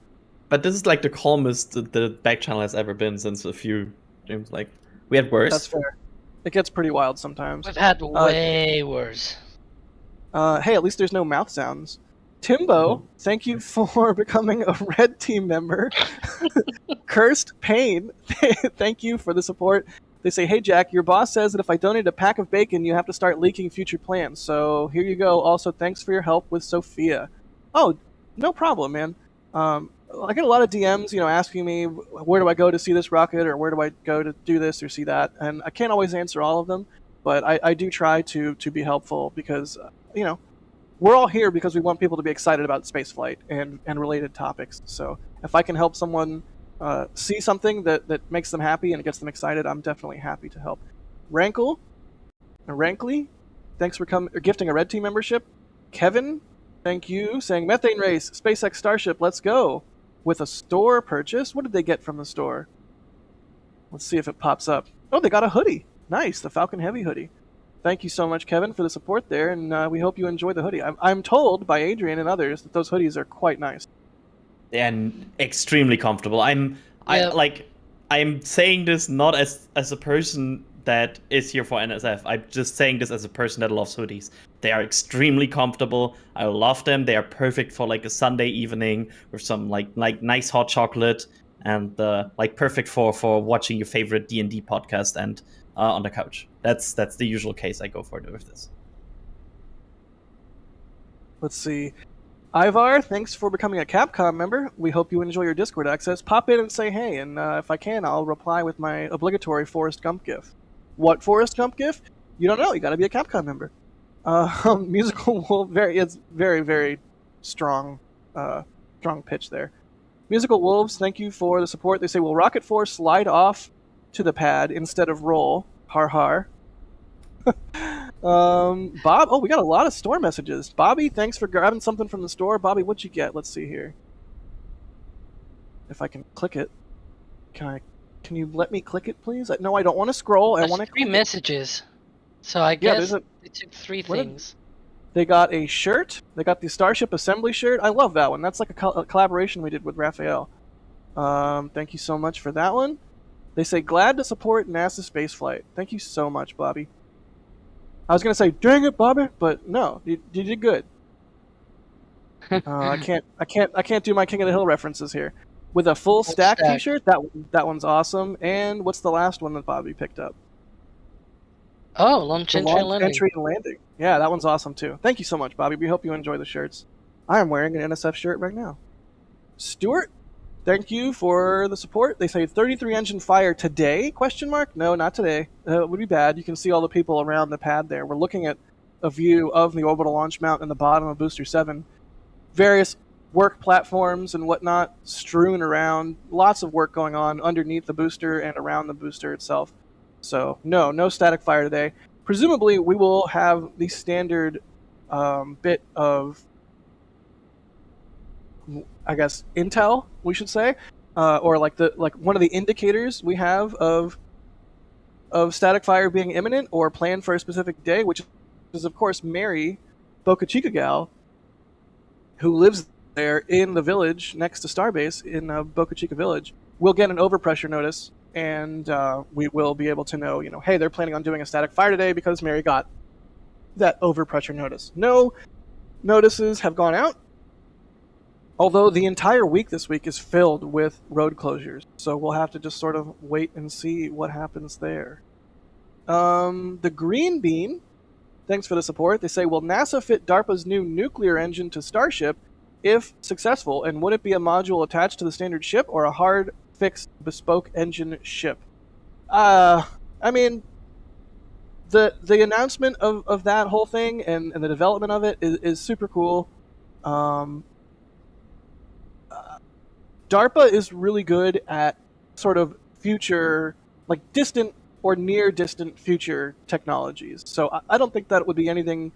But this is like the calmest the back channel has ever been since a few streams. Like, we had worse. That's fair. It gets pretty wild sometimes. We've had way worse. Hey, at least there's no mouth sounds. Timbo, thank you for becoming a Red Team member. Cursed Pain, thank you for the support. They say, hey Jack, your boss says that if I donate a pack of bacon, you have to start leaking future plans. So here you go. Also, thanks for your help with Sophia. Oh, no problem, man. I get a lot of DMs, asking me where do I go to see this rocket, or where do I go to do this or see that, and I can't always answer all of them, but I do try to be helpful because we're all here because we want people to be excited about spaceflight and related topics. So if I can help someone see something that makes them happy and it gets them excited, I'm definitely happy to help. Rankley, thanks for gifting a Red Team membership. Kevin, thank you, saying methane race, SpaceX Starship, let's go. With a store purchase. What did they get from the store? Let's see if it pops up. Oh, they got a hoodie. Nice, the Falcon Heavy hoodie. Thank you so much, Kevin, for the support there, and we hope you enjoy the hoodie. I'm told by Adrian and others that those hoodies are quite nice. And extremely comfortable. I'm saying this not as a person that is here for NSF. I'm just saying this as a person that loves hoodies. They are extremely comfortable. I love them. They are perfect for like a Sunday evening with some like nice hot chocolate, and like perfect for watching your favorite D&D podcast and on the couch. That's the usual case I go for with this. Let's see. Ivar, thanks for becoming a Capcom member. We hope you enjoy your Discord access. Pop in and say hey, and if I can, I'll reply with my obligatory Forrest Gump gif. What Forrest Gump gif? You don't know. You got to be a Capcom member. Musical Wolf, it's very, very strong pitch there. Musical Wolves, thank you for the support. They say, will Rocket 4 slide off to the pad instead of roll? Har har. Bob, we got a lot of store messages. Bobby, thanks for grabbing something from the store. Bobby, what'd you get? Let's see here. If I can click it. Can you let me click it, please? No, I don't want to scroll. I want to 3 messages. So I guess they took 3 things. They got a shirt. They got the Starship assembly shirt. I love that one. That's like a collaboration we did with Raphael. Thank you so much for that one. They say, glad to support NASA Spaceflight. Thank you so much, Bobby. I was going to say, dang it, Bobby, but no, you did good. I can't do my King of the Hill references here. With a full stack t-shirt, that one's awesome. And what's the last one that Bobby picked up? Oh, launch entry and landing. Yeah, that one's awesome too. Thank you so much, Bobby. We hope you enjoy the shirts. I am wearing an NSF shirt right now. Stuart, thank you for the support. They say 33 engine fire today? ? No, not today. It would be bad. You can see all the people around the pad there. We're looking at a view of the orbital launch mount in the bottom of Booster 7. Various work platforms and whatnot strewn around. Lots of work going on underneath the booster and around the booster itself. So, no static fire today. Presumably, we will have the standard bit of, I guess, intel, we should say, or like one of the indicators we have of static fire being imminent or planned for a specific day, which is, of course, Mary, Boca Chica gal, who lives there in the village next to Starbase in Boca Chica Village. We'll get an overpressure notice, and we will be able to know, hey, they're planning on doing a static fire today because Mary got that overpressure notice. No notices have gone out. Although the entire week this week is filled with road closures, so we'll have to just sort of wait and see what happens there. The Green Bean, thanks for the support. They say, will NASA fit DARPA's new nuclear engine to Starship if successful, and would it be a module attached to the standard ship or a hard-fixed bespoke engine ship? I mean, the announcement of that whole thing and the development of it is super cool. DARPA is really good at sort of future, like distant or near distant future technologies. So I don't think that would be anything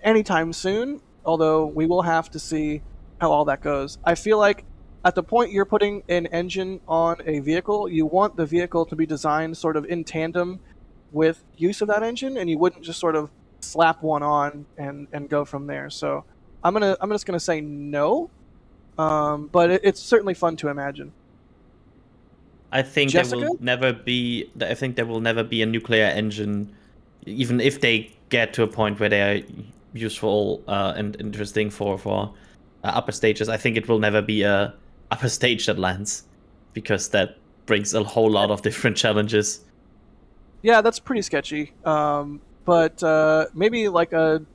anytime soon, although we will have to see how all that goes. I feel like at the point you're putting an engine on a vehicle, you want the vehicle to be designed sort of in tandem with use of that engine, and you wouldn't just sort of slap one on and go from there. So I'm just gonna say no. But it's certainly fun to imagine. I think Jessica? there will never be. I think there will never be a nuclear engine, even if they get to a point where they are useful and interesting for upper stages. I think it will never be a upper stage that lands, because that brings a whole lot of different challenges. Yeah, that's pretty sketchy. But maybe like a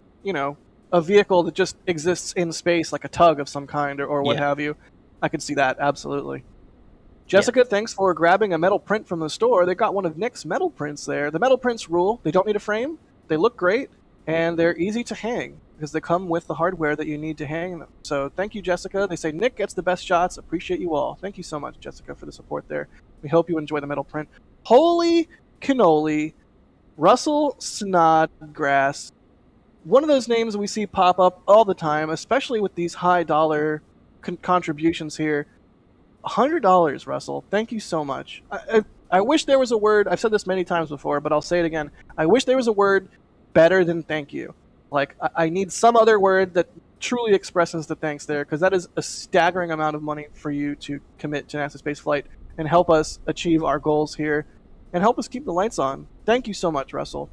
vehicle that just exists in space, like a tug of some kind or what have you. I could see that, absolutely. Jessica, thanks for grabbing a metal print from the store. They got one of Nick's metal prints there. The metal prints rule. They don't need a frame. They look great, and they're easy to hang because they come with the hardware that you need to hang them. So thank you, Jessica. They say Nick gets the best shots. Appreciate you all. Thank you so much, Jessica, for the support there. We hope you enjoy the metal print. Holy cannoli, Russell Snodgrass. One of those names we see pop up all the time, especially with these high dollar contributions here. $100, Russell. Thank you so much. I wish there was a word. I've said this many times before, but I'll say it again. I wish there was a word better than thank you. Like, I need some other word that truly expresses the thanks there, because that is a staggering amount of money for you to commit to NASA spaceflight and help us achieve our goals here and help us keep the lights on. Thank you so much, Russell.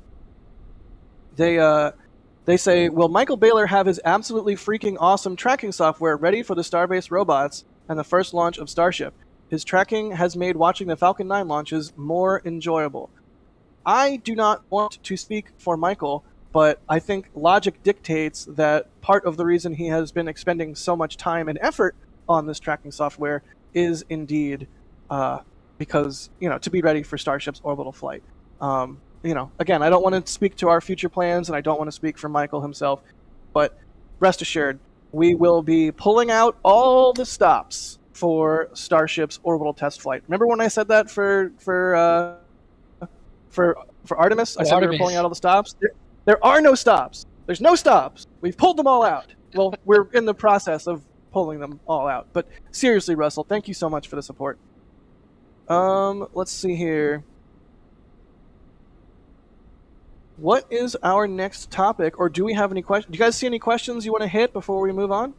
They say, will Michael Beyer have his absolutely freaking awesome tracking software ready for the Starbase robots and the first launch of Starship? His tracking has made watching the Falcon 9 launches more enjoyable. I do not want to speak for Michael, but I think logic dictates that part of the reason he has been expending so much time and effort on this tracking software is indeed because, to be ready for Starship's orbital flight. Again, I don't want to speak to our future plans, and I don't want to speak for Michael himself, but rest assured, we will be pulling out all the stops for Starship's orbital test flight. Remember when I said that for Artemis? I said we were pulling out all the stops. There are no stops. There's no stops. We've pulled them all out. Well, we're in the process of pulling them all out. But seriously, Russell, thank you so much for the support. Let's see here. What is our next topic, or do we have any questions? Do you guys see any questions you want to hit before we move on?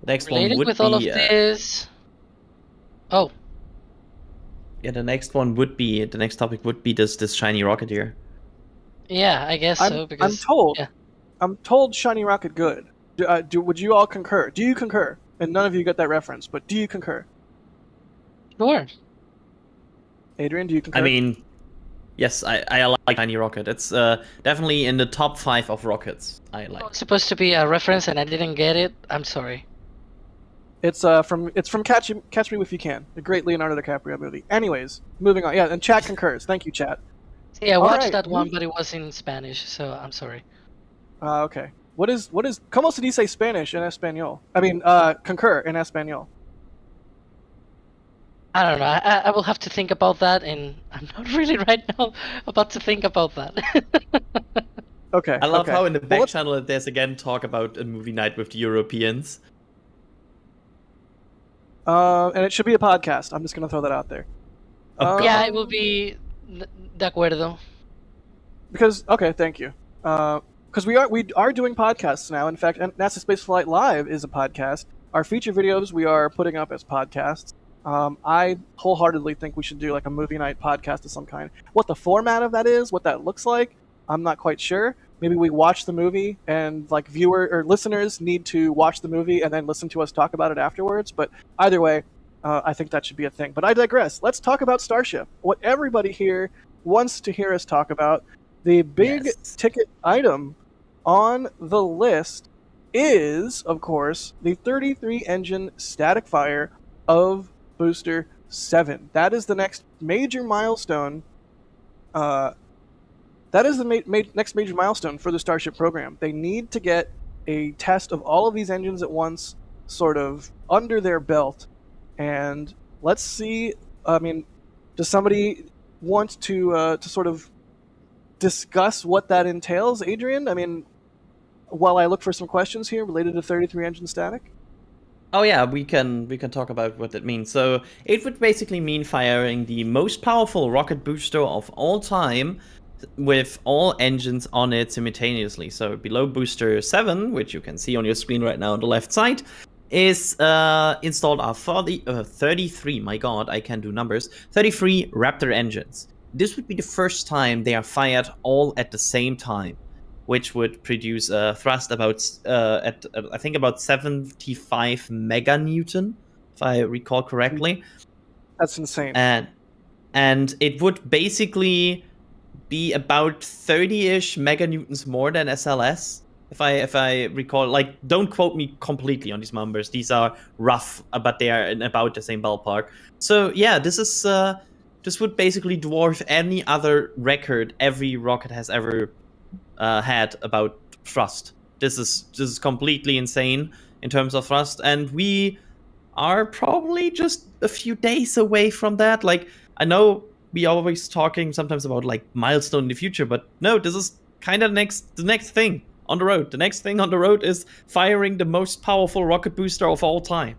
Next Related one would with be all of this. Oh, yeah. The next topic would be this shiny rocket here. yeah, I guess so. Because I'm told shiny rocket good. Would you all concur? Do you concur? And none of you got that reference, but do you concur? Sure. Adrian, do you concur? I mean, yes, I like shiny rocket. It's definitely in the top 5 of rockets I like. It's supposed to be a reference, and I didn't get it. I'm sorry. It's from Catch Me If You Can, the great Leonardo DiCaprio movie. Anyways, moving on. Yeah, and chat concurs. Thank you, chat. See, I watched right. that one, but it was in Spanish, so I'm sorry. Okay. What is? ¿Cómo se dice Spanish en español? I mean, concur in español. I don't know. I will have to think about that, and I'm not really right now about to think about that. Okay. I love how in the back channel there's again talk about a movie night with the Europeans. And it should be a podcast. I'm just going to throw that out there. Yeah, it will be de acuerdo. Because, okay, thank you. Because we are doing podcasts now. In fact, NASA Spaceflight Live is a podcast. Our feature videos we are putting up as podcasts. I wholeheartedly think we should do like a movie night podcast of some kind. What the format of that is, what that looks like, I'm not quite sure. maybe we watch the movie and like viewer or listeners need to watch the movie and then listen to us talk about it afterwards. But either way, I think that should be a thing. But I digress. Let's talk about Starship. What everybody here wants to hear us talk about. The big Yes. ticket item on the list is, of course, the 33-engine static fire of Booster 7. That is the next major milestone. That is the next major milestone for the Starship program. They need to get a test of all of these engines at once, sort of under their belt. And let's see. I mean, does somebody want to sort of discuss what that entails, Adrian? I mean, while I look for some questions here related to 33-engine static. Oh yeah, we can talk about what it means. So it would basically mean firing the most powerful rocket booster of all time with all engines on it simultaneously. So below booster 7, which you can see on your screen right now on the left side, is installed are 33, my god, I can do numbers, 33 Raptor engines. This would be the first time they are fired all at the same time, which would produce a thrust about I think about 75 meganewton, if I recall correctly. That's insane. And it would basically be about 30-ish meganewtons more than SLS, if I recall. Like, don't quote me completely on these numbers. These are rough, but they are in about the same ballpark. So yeah, this would basically dwarf any other record every rocket has ever had about thrust. This is completely insane in terms of thrust, and we are probably just a few days away from that. Like, I know we are always talking sometimes about like milestone in the future, but no, this is kind of the next thing on the road. The next thing on the road is firing the most powerful rocket booster of all time.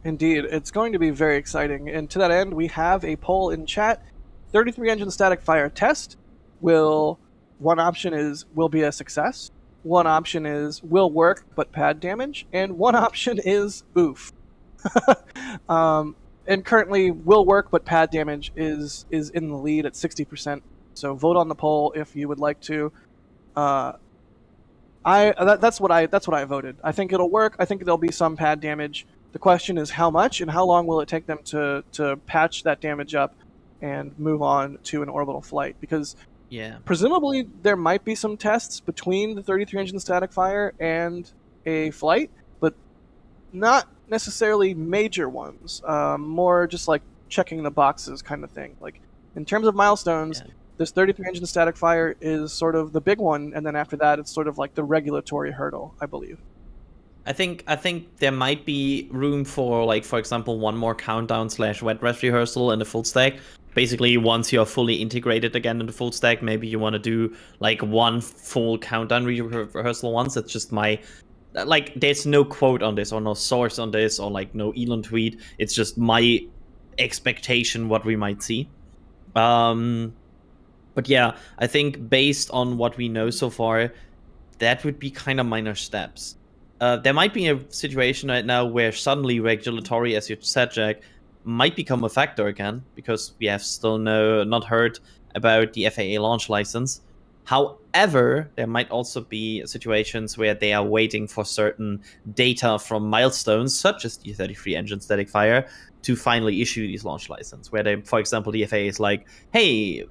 Indeed, it's going to be very exciting. And to that end, we have a poll in chat. 33-engine static fire test one option is will be a success. One option is will work but pad damage, and one option is oof. And currently, will work but pad damage is in the lead at 60%. So vote on the poll if you would like to. That's what I voted. I think it'll work. I think there'll be some pad damage. The question is how much and how long will it take them to patch that damage up and move on to an orbital flight? Because yeah, presumably there might be some tests between the 33-engine static fire and a flight, but not necessarily major ones. More just like checking the boxes kind of thing. Like, in terms of milestones, this 33-engine static fire is sort of the big one, and then after that it's sort of like the regulatory hurdle, I believe. I think there might be room for, like, for example, one more countdown / wet dress rehearsal in the full stack. Basically, once you're fully integrated again in the full stack, maybe you want to do like one full countdown rehearsal once. It's just my, like, there's no quote on this or no source on this or like no Elon tweet. It's just my expectation what we might see. But yeah, I think based on what we know so far, that would be kind of minor steps. There might be a situation right now where suddenly regulatory, as you said, Jack, might become a factor again, because we have still not heard about the FAA launch license. However, there might also be situations where they are waiting for certain data from milestones, such as the 33-engine static fire, to finally issue these launch license. Where they, for example, the FAA is like, hey,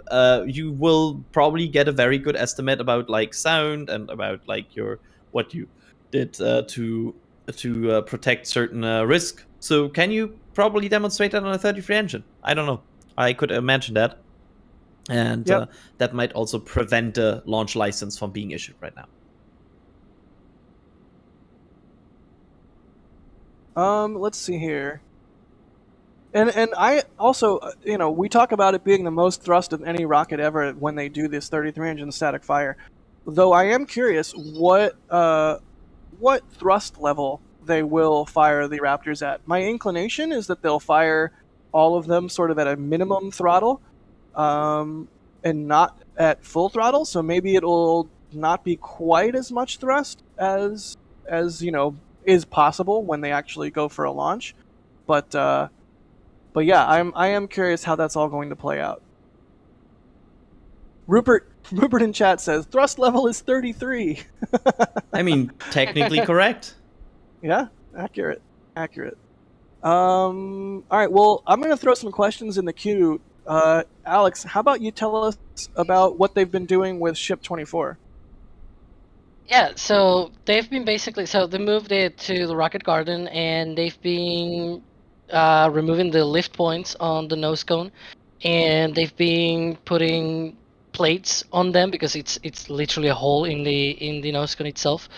you will probably get a very good estimate about like sound and about like what you did to protect certain risk. So can you probably demonstrate that on a 33 engine? I don't know. I could imagine that. And that might also prevent the launch license from being issued right now. Let's see here. And I also, we talk about it being the most thrust of any rocket ever when they do this 33-engine static fire. Though I am curious what thrust level they will fire the Raptors at. My inclination is that they'll fire all of them sort of at a minimum throttle, and not at full throttle. So maybe it'll not be quite as much thrust as is possible when they actually go for a launch. But yeah, I am curious how that's all going to play out. Rupert, Rupert in chat says thrust level is 33. I mean, technically correct. Yeah, accurate. All right, well, I'm going to throw some questions in the queue. Alex, how about you tell us about what they've been doing with Ship 24? Yeah, so they've been basically they moved it to the Rocket Garden, and they've been removing the lift points on the nose cone, and they've been putting plates on them because it's literally a hole in the nose cone itself.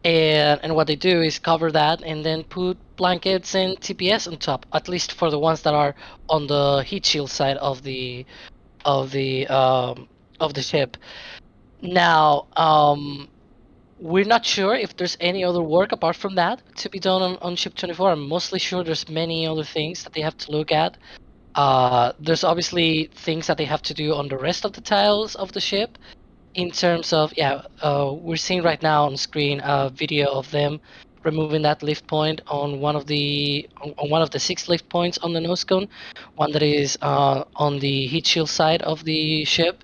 And what they do is cover that and then put blankets and TPS on top, at least for the ones that are on the heat shield side of the ship. Now, we're not sure if there's any other work apart from that to be done on Ship 24. I'm mostly sure there's many other things that they have to look at. There's obviously things that they have to do on the rest of the tiles of the ship. In terms of, we're seeing right now on screen a video of them removing that lift point on one of the 6 lift points on the nose cone, one that is on the heat shield side of the ship,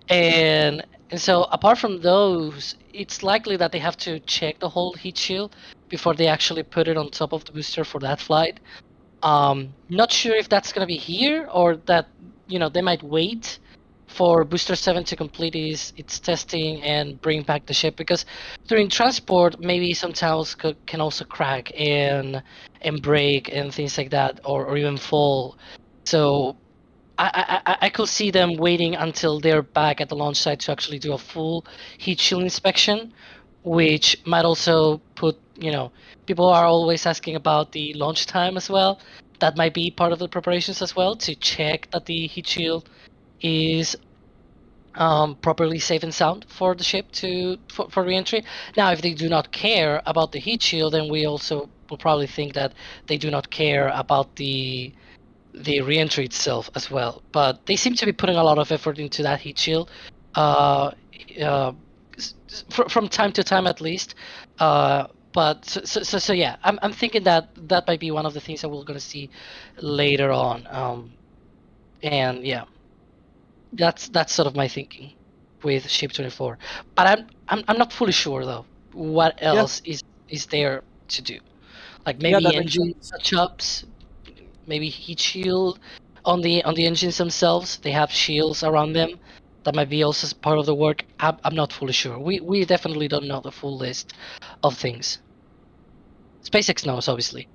and so apart from those, it's likely that they have to check the whole heat shield before they actually put it on top of the booster for that flight. Not sure if that's gonna be here or that they might wait for Booster 7 to complete its testing and bring back the ship, because during transport maybe some tiles can also crack and break and things like that, or even fall. So I could see them waiting until they're back at the launch site to actually do a full heat shield inspection, which might also put, people are always asking about the launch time as well. That might be part of the preparations as well, to check that the heat shield is properly safe and sound for the ship for re-entry. Now, if they do not care about the heat shield, then we also will probably think that they do not care about the re-entry itself as well. But they seem to be putting a lot of effort into that heat shield, from time to time at least. But so yeah, I'm thinking that might be one of the things that we're going to see later on. And yeah, that's sort of my thinking with Ship 24. But I'm not fully sure though what else is there to do. Like maybe engine touch-ups, maybe heat shield on the engines themselves. They have shields around them. That might be also part of the work. I'm not fully sure. We definitely don't know the full list of things. SpaceX knows, obviously.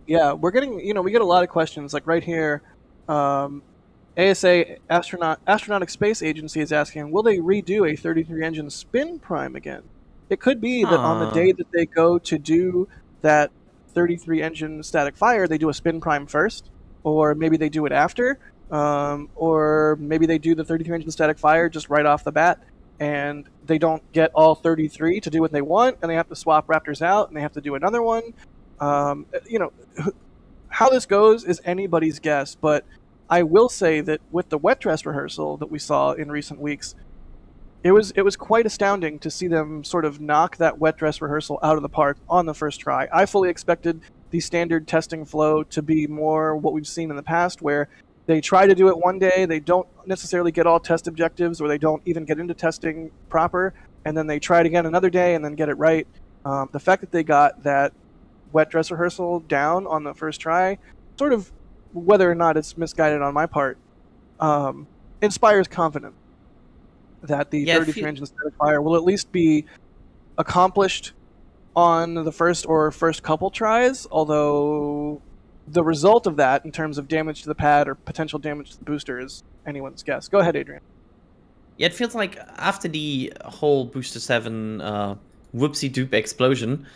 Yeah, we're getting, we get a lot of questions. Like right here, ASA Astronautics Space Agency is asking, will they redo a 33 engine spin prime again? It could be that on the day that they go to do that 33 engine static fire, they do a spin prime first, or maybe they do it after, or maybe they do the 33 engine static fire just right off the bat, and they don't get all 33 to do what they want, and they have to swap Raptors out, and they have to do another one. How this goes is anybody's guess, but I will say that with the wet dress rehearsal that we saw in recent weeks, it was quite astounding to see them sort of knock that wet dress rehearsal out of the park on the first try. I fully expected the standard testing flow to be more what we've seen in the past, where they try to do it one day, they don't necessarily get all test objectives, or they don't even get into testing proper, and then they try it again another day and then get it right. The fact that they got that wet dress rehearsal down on the first try, sort of, whether or not it's misguided on my part, inspires confidence that the 33 engine static fire will at least be accomplished on the first couple tries, although the result of that in terms of damage to the pad or potential damage to the booster is anyone's guess. Go ahead, Adrian. Yeah, it feels like after the whole Booster 7 whoopsie-doop explosion,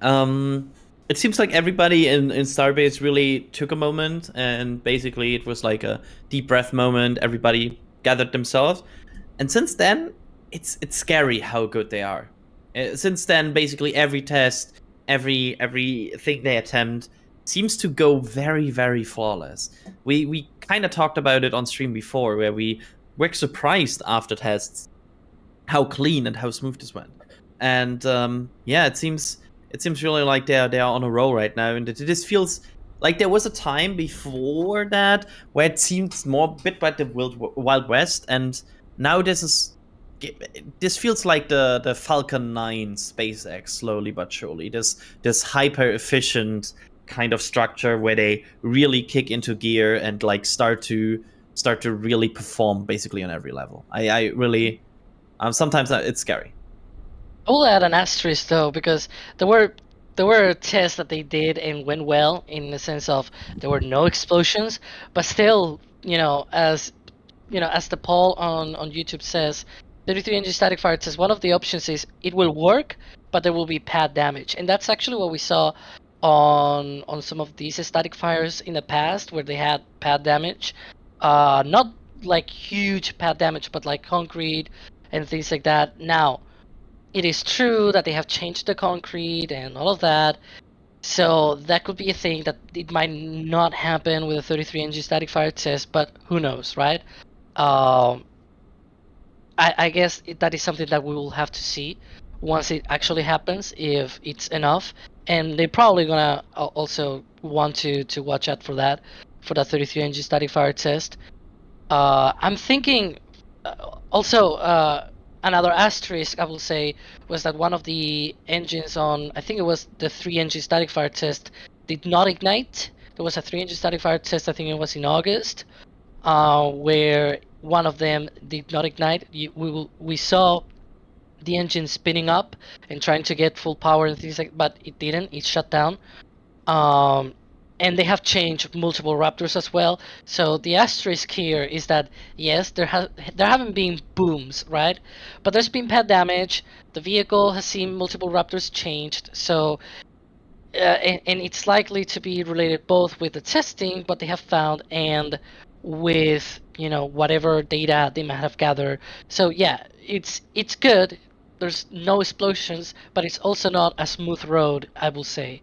it seems like everybody in Starbase really took a moment, and basically it was like a deep breath moment. Everybody gathered themselves, and since then, it's scary how good they are. Since then, basically every test, everything they attempt seems to go very, very flawless. We kind of talked about it on stream before, where we were surprised after tests how clean and how smooth this went. And it seems really like they're on a roll right now, and this feels like there was a time before that where it seemed more a bit like the Wild West, and now this feels like the Falcon 9 SpaceX slowly but surely. This hyper efficient kind of structure where they really kick into gear and like start to really perform basically on every level. I really sometimes it's scary. I will add an asterisk though, because there were tests that they did and went well in the sense of there were no explosions, but still, as the poll on YouTube says, 33 engine static fire test, one of the options is it will work, but there will be pad damage, and that's actually what we saw on some of these static fires in the past, where they had pad damage, not like huge pad damage, but like concrete and things like that. Now, it is true that they have changed the concrete and all of that, so that could be a thing that it might not happen with a 33 engine static fire test, but who knows, right? I guess that is something that we will have to see once it actually happens, if it's enough, and they're probably gonna also want to watch out for that 33 engine static fire test. I'm thinking also another asterisk I will say was that one of the engines on, I think it was the 3 engine static fire test, did not ignite. There was a 3 engine static fire test, I think it was in August, where one of them did not ignite. We saw the engine spinning up and trying to get full power and things like, but it didn't. It shut down. And they have changed multiple Raptors as well. So the asterisk here is that yes, there haven't been booms, right? But there's been pad damage. The vehicle has seen multiple Raptors changed. So and it's likely to be related both with the testing, what they have found, and with whatever data they might have gathered. So yeah, it's good. There's no explosions, but it's also not a smooth road, I will say.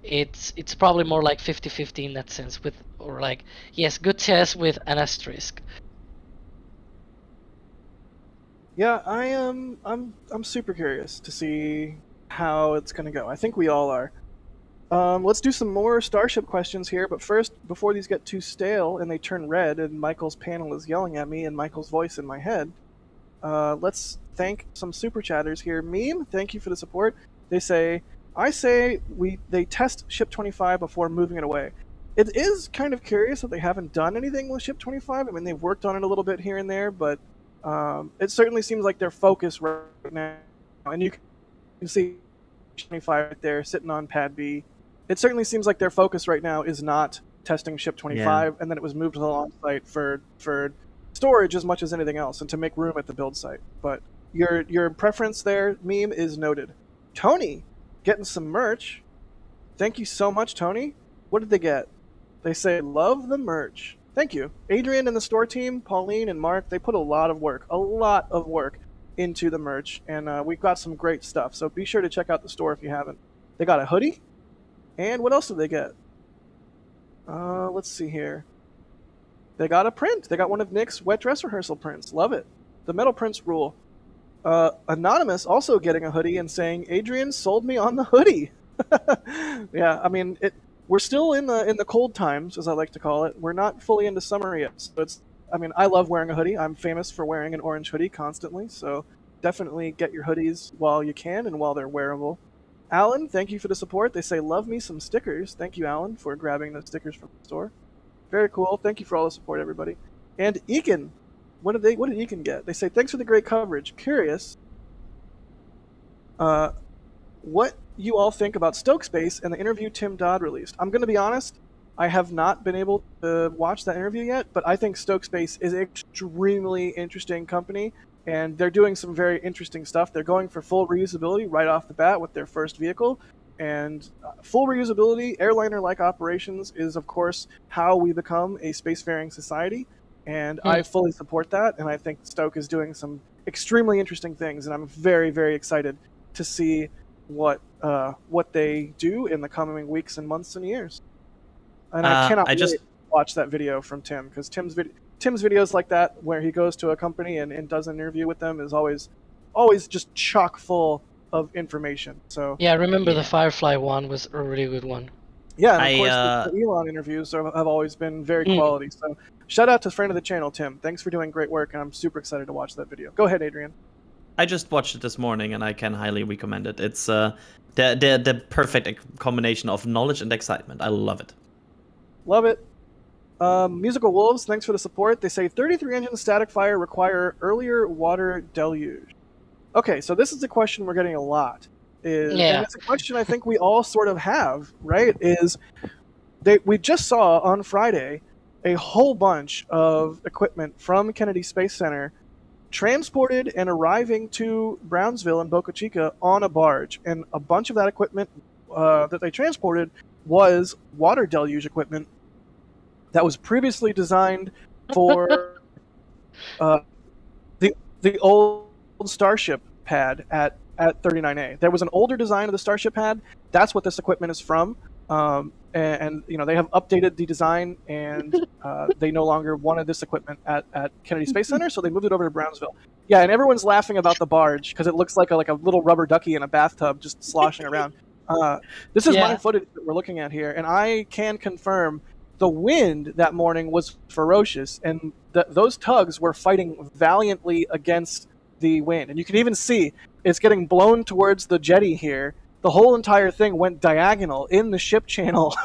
It's probably more like 50-50 in that sense, or like, yes, good test with an asterisk. Yeah, I'm super curious to see how it's gonna go. I think we all are. Let's do some more Starship questions here, but first, before these get too stale and they turn red and Michael's panel is yelling at me and Michael's voice in my head, let's thank some super chatters here. Meme, thank you for the support. They say, I say they test Ship 25 before moving it away. It is kind of curious that they haven't done anything with Ship 25. I mean, they've worked on it a little bit here and there, but it certainly seems like their focus right now, and you can see 25 right there sitting on Pad B. It certainly seems like their focus right now is not testing Ship 25, and then it was moved to the launch site for storage as much as anything else, and to make room at the build site. But your preference there, Meme, is noted. Tony, getting some merch. Thank you so much, Tony. What did they get? They say, love the merch. Thank you. Adrian and the store team, Pauline and Mark, they put a lot of work into the merch, and we've got some great stuff. So be sure to check out the store if you haven't. They got a hoodie. And what else did they get? Let's see here. They got a print. They got one of Nick's wet dress rehearsal prints. Love it. The metal prints rule. Anonymous also getting a hoodie and saying, Adrian sold me on the hoodie. Yeah, I mean, we're still in the cold times, as I like to call it. We're not fully into summer yet. So I love wearing a hoodie. I'm famous for wearing an orange hoodie constantly. So definitely get your hoodies while you can and while they're wearable. Alan, thank you for the support. They say, love me some stickers. Thank you, Alan, for grabbing the stickers from the store. Very cool. Thank you for all the support, everybody. And Eakin, what did Eakin get? They say, thanks for the great coverage. Curious what you all think about Stoke Space and the interview Tim Dodd released. I'm going to be honest, I have not been able to watch that interview yet, but I think Stoke Space is an extremely interesting company, and they're doing some very interesting stuff. They're going for full reusability right off the bat with their first vehicle, and full reusability, airliner-like operations is, of course, how we become a spacefaring society, and I fully support that, and I think Stoke is doing some extremely interesting things, and I'm very, very excited to see what they do in the coming weeks and months and years. And I cannot wait to watch that video from Tim, because Tim's videos like that, where he goes to a company and does an interview with them, is always just chock full of information. So yeah, I remember the Firefly one was a really good one. Yeah, and of I, course, the Elon interviews have always been very quality. So shout out to friend of the channel, Tim. Thanks for doing great work, and I'm super excited to watch that video. Go ahead, Adrian. I just watched it this morning, and I can highly recommend it. It's the perfect combination of knowledge and excitement. I love it. Love it. Musical Wolves, thanks for the support. They say 33 engines static fire require earlier water deluge. Okay, so this is a question we're getting a lot. And it's a question I think we all sort of have, right? We just saw on Friday a whole bunch of equipment from Kennedy Space Center transported and arriving to Brownsville and Boca Chica on a barge. And a bunch of that equipment that they transported was water deluge equipment that was previously designed for the old Starship pad at 39A. There was an older design of the Starship pad. That's what this equipment is from. And they have updated the design, and they no longer wanted this equipment at Kennedy Space Center, so they moved it over to Brownsville. Yeah, and everyone's laughing about the barge because it looks like a little rubber ducky in a bathtub just sloshing around. This is my footage that we're looking at here, and I can confirm the wind that morning was ferocious, and those tugs were fighting valiantly against the wind. And you can even see it's getting blown towards the jetty here. The whole entire thing went diagonal in the ship channel.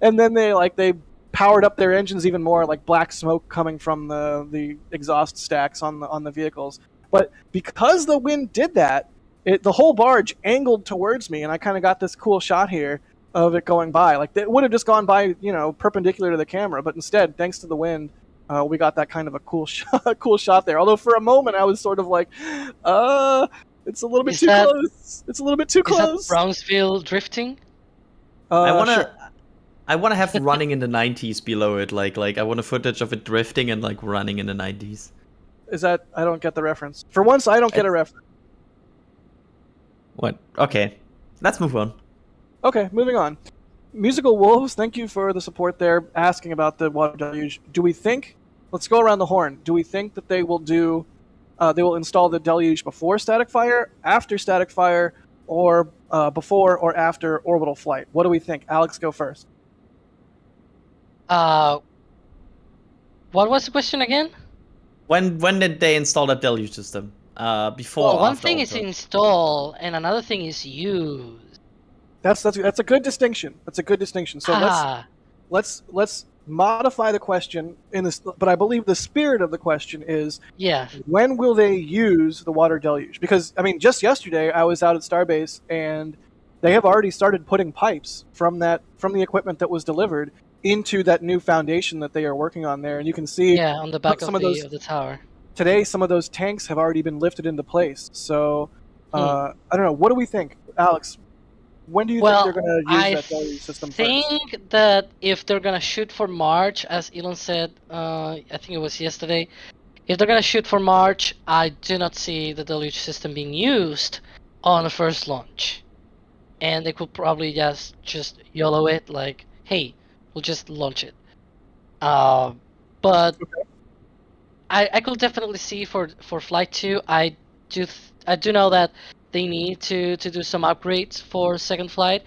And then they powered up their engines even more, like black smoke coming from the exhaust stacks on the vehicles. But because the wind did that, the whole barge angled towards me, and I kind of got this cool shot here of it going by. Like, it would have just gone by, perpendicular to the camera, but instead, thanks to the wind, we got that kind of a cool shot there. Although for a moment I was sort of like, it's a little bit too close. It's a little bit too close. Is that Brownsville drifting? I wanna have running in the 90s below it. Like I want a footage of it drifting and like running in the 90s. Is that? I don't get the reference. For once, I don't get a reference. What? Okay, let's move on. Okay, moving on. Musical Wolves, thank you for the support there, asking about the water deluge. Let's go around the horn. Do we think that they will install the deluge before static fire, after static fire, or before or after orbital flight? What do we think? Alex, go first. What was the question again? When did they install that deluge system? Before. Well, one thing is install, and another thing is use. That's a good distinction. That's a good distinction. So let's modify the question in this. But I believe the spirit of the question is, when will they use the water deluge? Because just yesterday I was out at Starbase, and they have already started putting pipes from the equipment that was delivered into that new foundation that they are working on there, and you can see on the back of the tower. Today, some of those tanks have already been lifted into place. So I don't know. What do we think, Alex? When do you think they're going to use that deluge system first? I think that if they're going to shoot for March, as Elon said, I think it was yesterday, if they're going to shoot for March, I do not see the deluge system being used on the first launch. And they could probably just YOLO it, like, hey, we'll just launch it. But I could definitely see for Flight 2, I do know that they need to do some upgrades for second flight.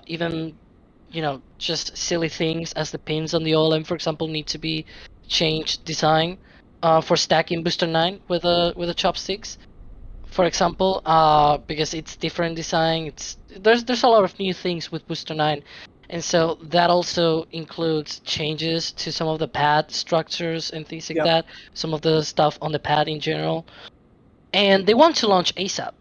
Even, just silly things as the pins on the OLM, for example, need to be changed design for stacking Booster 9 with a chopsticks, for example, because it's different design. There's a lot of new things with Booster 9. And so that also includes changes to some of the pad structures and things like that, some of the stuff on the pad in general. And they want to launch ASAP.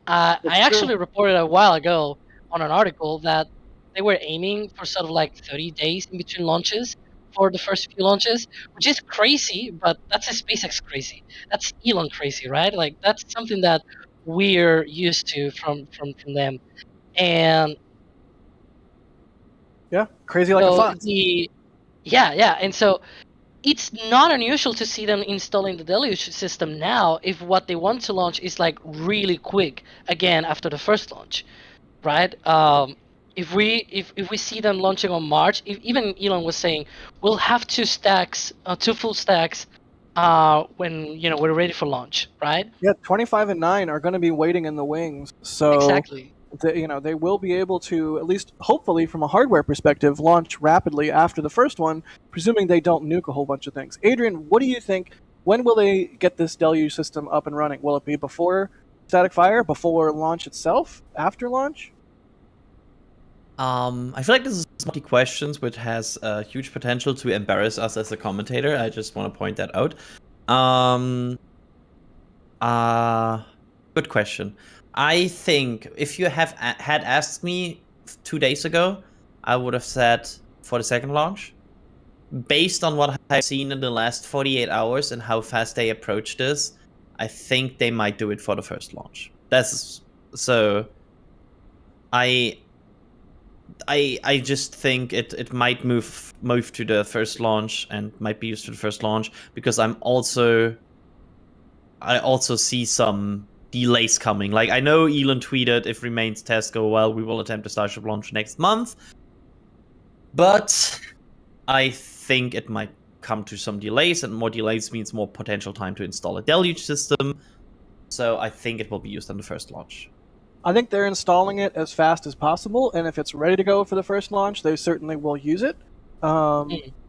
I actually reported a while ago on an article that they were aiming for sort of like 30 days in between launches for the first few launches, which is crazy, but that's a SpaceX crazy. That's Elon crazy, right? Like, that's something that we're used to from them. And crazy like a fox. And so it's not unusual to see them installing the deluge system now if what they want to launch is like really quick again after the first launch, right? If we see them launching on March, even Elon was saying we'll have two full stacks when we're ready for launch, right? Yeah, 25 and 9 are going to be waiting in the wings. So exactly. they will be able to, at least hopefully from a hardware perspective, launch rapidly after the first one, presuming they don't nuke a whole bunch of things. Adrian, what do you think? When will they get this deluge system up and running? Will it be before static fire, before launch itself, after launch? I feel like this is multi questions, which has huge potential to embarrass us as a commentator. I just want to point that out. Good question. I think if you had asked me 2 days ago, I would have said for the second launch. Based on what I've seen in the last 48 hours and how fast they approach this, I think they might do it for the first launch. That's so. I just think it might move to the first launch and might be used for the first launch because I also see some delays coming. Like, I know Elon tweeted, if Remain's tests go well, we will attempt a Starship launch next month. But I think it might come to some delays, and more delays means more potential time to install a deluge system. So I think it will be used on the first launch. I think they're installing it as fast as possible, and if it's ready to go for the first launch, they certainly will use it. My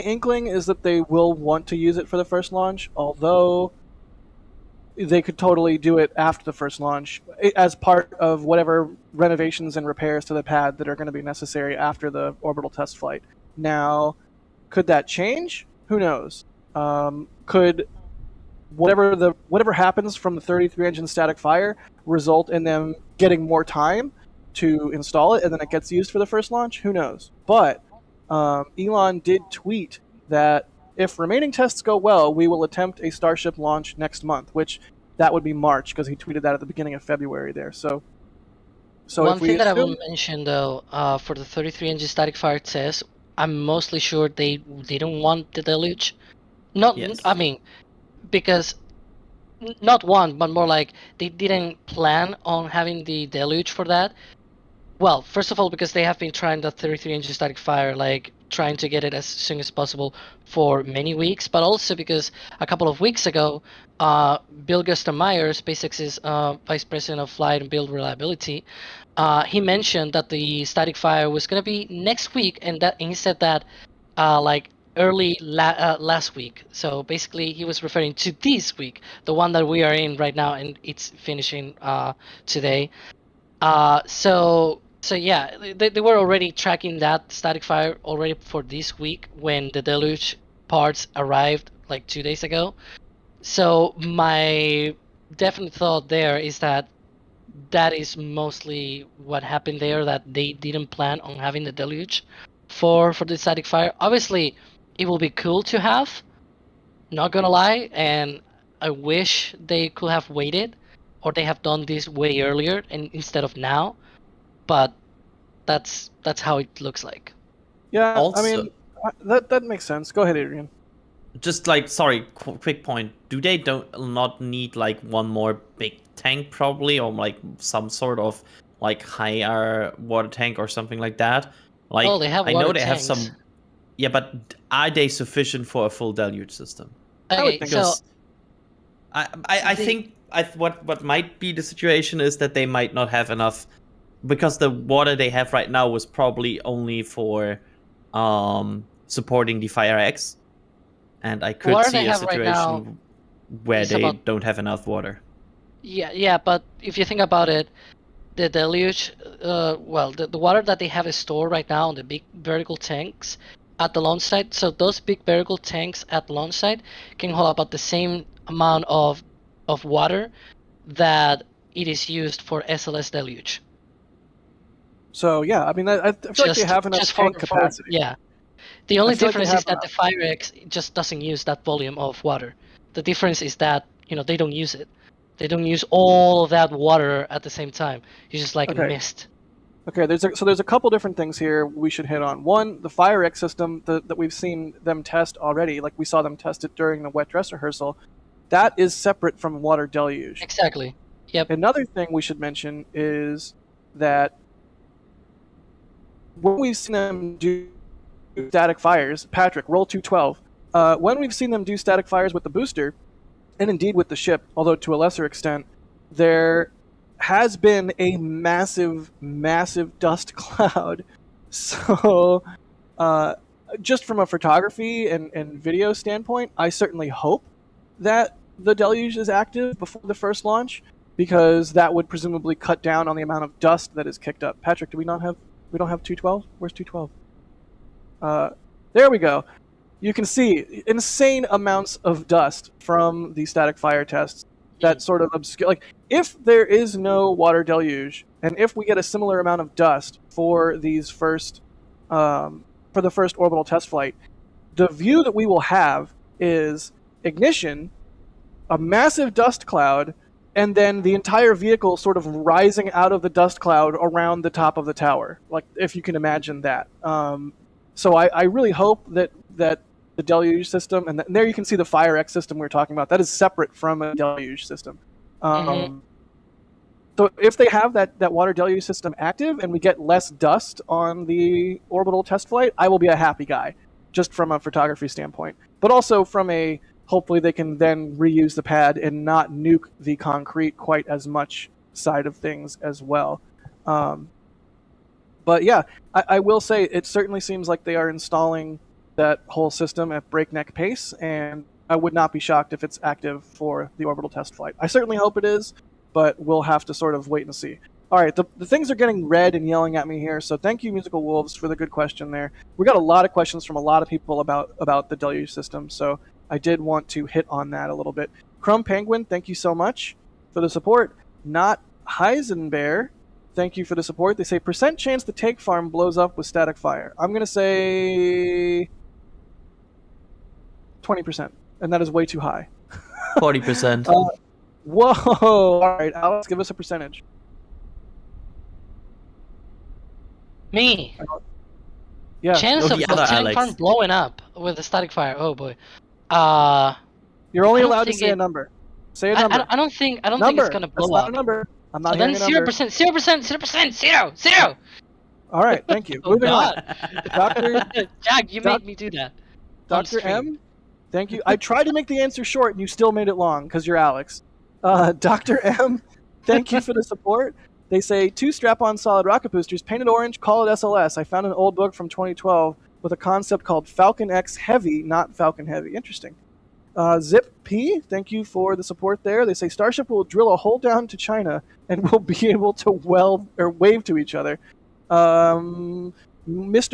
inkling is that they will want to use it for the first launch, although they could totally do it after the first launch as part of whatever renovations and repairs to the pad that are going to be necessary after the orbital test flight. Now, could that change? Who knows? Could whatever happens from the 33 engine static fire result in them getting more time to install it and then it gets used for the first launch? Who knows? But Elon did tweet that if remaining tests go well, we will attempt a Starship launch next month, which that would be March, because he tweeted that at the beginning of February there. So one thing that I will mention, though, for the 33 engine static fire test, I'm mostly sure they didn't want the deluge. Because not one, but more like they didn't plan on having the deluge for that. Well, first of all, because they have been trying the 33 engine static fire, like trying to get it as soon as possible for many weeks, but also because a couple of weeks ago, Bill Gustermeyer, SpaceX's vice president of flight and build reliability, he mentioned that the static fire was going to be next week, and he said that like early last week. So basically, he was referring to this week, the one that we are in right now, and it's finishing today. So yeah, they were already tracking that static fire already for this week when the deluge parts arrived like 2 days ago. So my definite thought there is that is mostly what happened there, that they didn't plan on having the deluge for the static fire. Obviously, it will be cool to have, not gonna lie, and I wish they could have waited, or they have done this way earlier and instead of now. But that's how it looks like. Yeah, Also, I mean, that makes sense. Go ahead, Adrian. Just like, sorry, quick point. Do they not need like one more big tank probably, or like some sort of like higher water tank or something like that? Like, they have I know water they tanks. have some. Yeah, but are they sufficient for a full deluge system? Okay, Because I think what might be the situation is that they might not have enough, because the water they have right now was probably only for supporting the Fire X, and I could see a situation where they don't have enough water. Yeah, but if you think about it, the deluge, the water that they have stored right now in the big vertical tanks at the launch site, so those big vertical tanks at the launch site can hold about the same amount of water that it is used for SLS deluge. So yeah, I mean, I feel like they have enough tank capacity. Yeah. The only difference is that the Fire X just doesn't use that volume of water. The difference is that, they don't use it. They don't use all of that water at the same time. It's just like a mist. Okay, there's a couple different things here we should hit on. One, the Fire X system that we've seen them test already, like we saw them test it during the wet dress rehearsal, that is separate from water deluge. Exactly. Yep. Another thing we should mention is that when we've seen them do static fires, Patrick, roll 212. When we've seen them do static fires with the booster, and indeed with the ship, although to a lesser extent, there has been a massive, massive dust cloud. So, just from a photography and video standpoint, I certainly hope that the deluge is active before the first launch, because that would presumably cut down on the amount of dust that is kicked up. Patrick, we don't have 212? Where's 212? There we go. You can see insane amounts of dust from the static fire tests that sort of obscure. Like, if there is no water deluge, and if we get a similar amount of dust for these first, for the first orbital test flight, the view that we will have is ignition, a massive dust cloud, and then the entire vehicle sort of rising out of the dust cloud around the top of the tower. Like, if you can imagine that. So I really hope that the deluge system, and there you can see the FireX system we were talking about, that is separate from a deluge system. So if they have that water deluge system active and we get less dust on the orbital test flight, I will be a happy guy, just from a photography standpoint. But also from a, hopefully they can then reuse the pad and not nuke the concrete quite as much side of things as well. But yeah, I will say it certainly seems like they are installing that whole system at breakneck pace, and I would not be shocked if it's active for the orbital test flight. I certainly hope it is, but we'll have to sort of wait and see. All right, the things are getting red and yelling at me here, so thank you, Musical Wolves, for the good question there. We got a lot of questions from a lot of people about the deluge system, so I did want to hit on that a little bit. Crumb Penguin, thank you so much for the support. Not Heisenbear, thank you for the support. They say, % chance the take farm blows up with static fire. I'm going to say 20%, and that is way too high. 40%. Whoa! All right, Alex, give us a percentage. Me. Yeah. Chance No, of the the other tank Alex. farm blowing up with a static fire. Oh boy. You're only I don't allowed to think say a it- number. Say a number. I don't think it's Number. gonna That's blow not up. a number. I'm not So hearing then a number. 0%, 0%. All right, thank you. Oh, Moving God. on. Jack, you Doc- made me do that. on Dr. stream. M, thank you. I tried to make the answer short, and you still made it long because you're Alex. Dr. M, thank you for the support. They say 2 strap-on solid rocket boosters, painted orange, call it SLS. I found an old book from 2012 with a concept called Falcon X Heavy, not Falcon Heavy. Interesting. Zip P, thank you for the support there. They say Starship will drill a hole down to China and will be able to weld or wave to each other. Mr.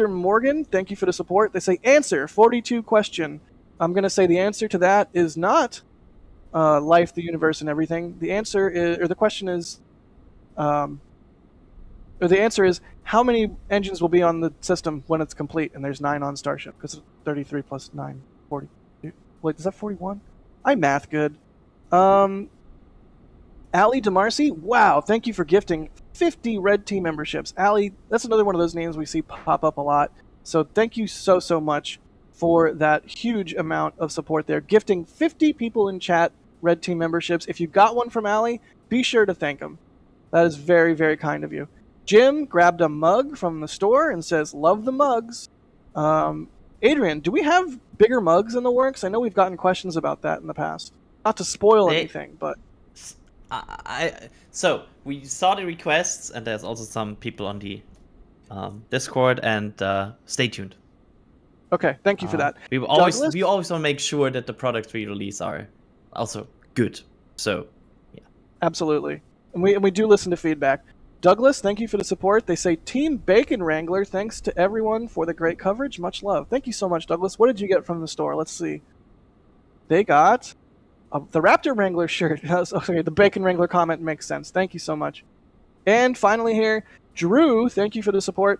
Morgan, thank you for the support. They say answer 42 question. I'm going to say the answer to that is not life, the universe, and everything. The answer is, or the question is, or the answer is how many engines will be on the system when it's complete? And there's 9 on Starship because 33 plus 9, 40. Wait, is that 41? I'm math good. Ali DeMarcy, wow, thank you for gifting 50 Red Team memberships. Ali, that's another one of those names we see pop up a lot. So thank you so much for that huge amount of support there. Gifting 50 people in chat Red Team memberships. If you got one from Ali, be sure to thank him. That is very, very kind of you. Jim grabbed a mug from the store and says, love the mugs. Adrian, do we have bigger mugs in the works? I know we've gotten questions about that in the past. Not to spoil anything, but... So, we saw the requests, and there's also some people on the Discord, and stay tuned. Okay, thank you for that. We always Douglas? want to make sure that the products we release are also good. So, yeah. Absolutely. And we do listen to feedback. Douglas, thank you for the support. They say, Team Bacon Wrangler, thanks to everyone for the great coverage. Much love. Thank you so much, Douglas. What did you get from the store? Let's see. They got the Raptor Wrangler shirt. Okay, the Bacon Wrangler comment makes sense. Thank you so much. And finally here, Drew, thank you for the support.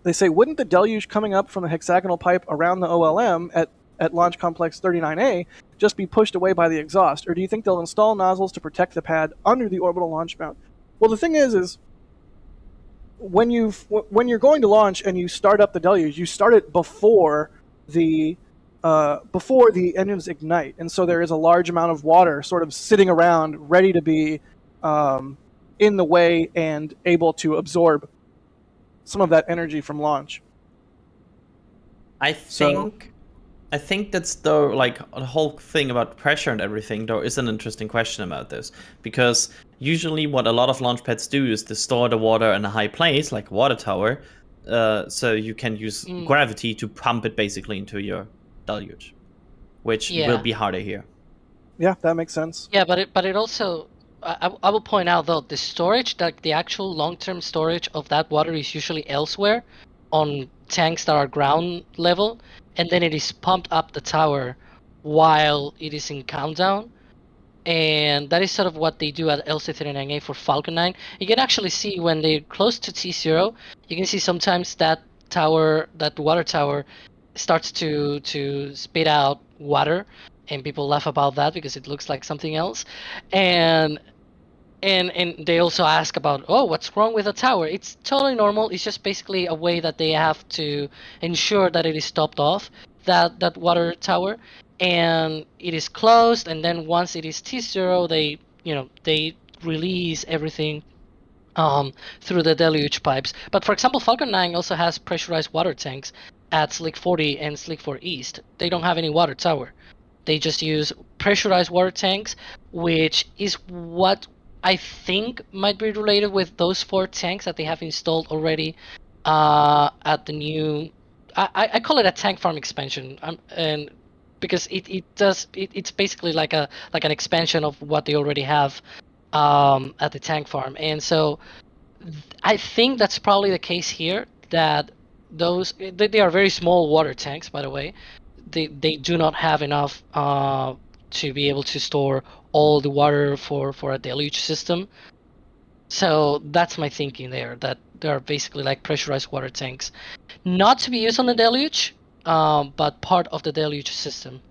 They say, wouldn't the deluge coming up from the hexagonal pipe around the OLM at Launch Complex 39A just be pushed away by the exhaust? Or do you think they'll install nozzles to protect the pad under the orbital launch mount? Well, the thing is when you're going to launch and you start up the deluge, you start it before the engines ignite, and so there is a large amount of water sort of sitting around, ready to be in the way and able to absorb some of that energy from launch. I think I think that's though like the whole thing about pressure and everything though is an interesting question about this, because usually what a lot of launch pads do is to store the water in a high place like a water tower, so you can use gravity to pump it basically into your deluge, which will be harder here. Yeah, that makes sense. Yeah, but it also I will point out though the storage, like the actual long-term storage of that water is usually elsewhere on tanks that are ground level, and then it is pumped up the tower while it is in countdown. And that is sort of what they do at LC-39A for Falcon 9. You can actually see when they're close to T0, you can see sometimes that tower, that water tower, starts to spit out water, and people laugh about that because it looks like something else. And they also ask about, oh, what's wrong with the tower? It's totally normal. It's just basically a way that they have to ensure that it is topped off, that water tower, and it is closed. And then once it is T0, they release everything through the deluge pipes. But for example, Falcon 9 also has pressurized water tanks at Slick 40 and Slick 4 East. They don't have any water tower. They just use pressurized water tanks, which is what I think might be related with those 4 tanks that they have installed already at the new. I call it a tank farm expansion, and because it's basically like an expansion of what they already have at the tank farm, and so I think that's probably the case here. That they are very small water tanks, by the way. They do not have enough to be able to store all the water for a deluge system. So that's my thinking there, that they are basically like pressurized water tanks, not to be used on the deluge, but part of the deluge system,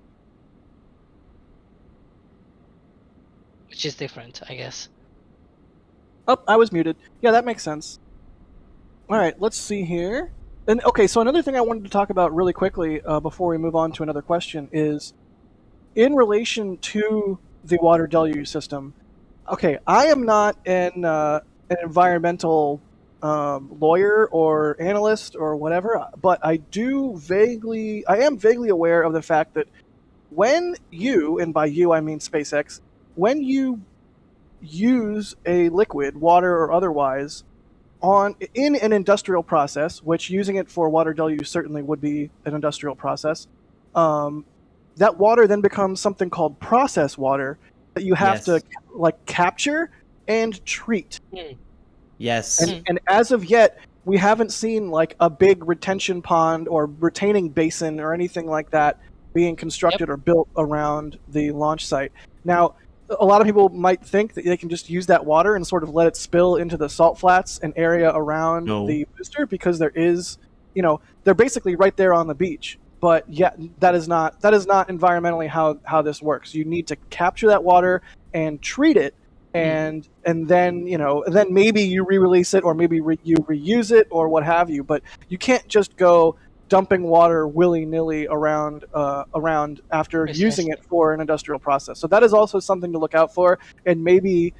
which is different, I guess. Oh, I was muted. Yeah, that makes sense. All right, let's see here. And okay, so another thing I wanted to talk about really quickly before we move on to another question is in relation to the water deluge system. Okay, I am not an environmental lawyer or analyst or whatever, but I am vaguely aware of the fact that when you, and by you I mean SpaceX, when you use a liquid, water or otherwise, in an industrial process, which using it for water deluge certainly would be an industrial process, that water then becomes something called process water that you have to like capture and treat. Yes. And as of yet, we haven't seen like a big retention pond or retaining basin or anything like that being constructed or built around the launch site. Now, a lot of people might think that they can just use that water and sort of let it spill into the salt flats and area around the booster, because there is, they're basically right there on the beach. But yeah, that is not environmentally how this works. You need to capture that water and treat it, and then then maybe you re-release it, or maybe you reuse it, or what have you. But you can't just go dumping water willy-nilly around after using it for an industrial process. So that is also something to look out for. And maybe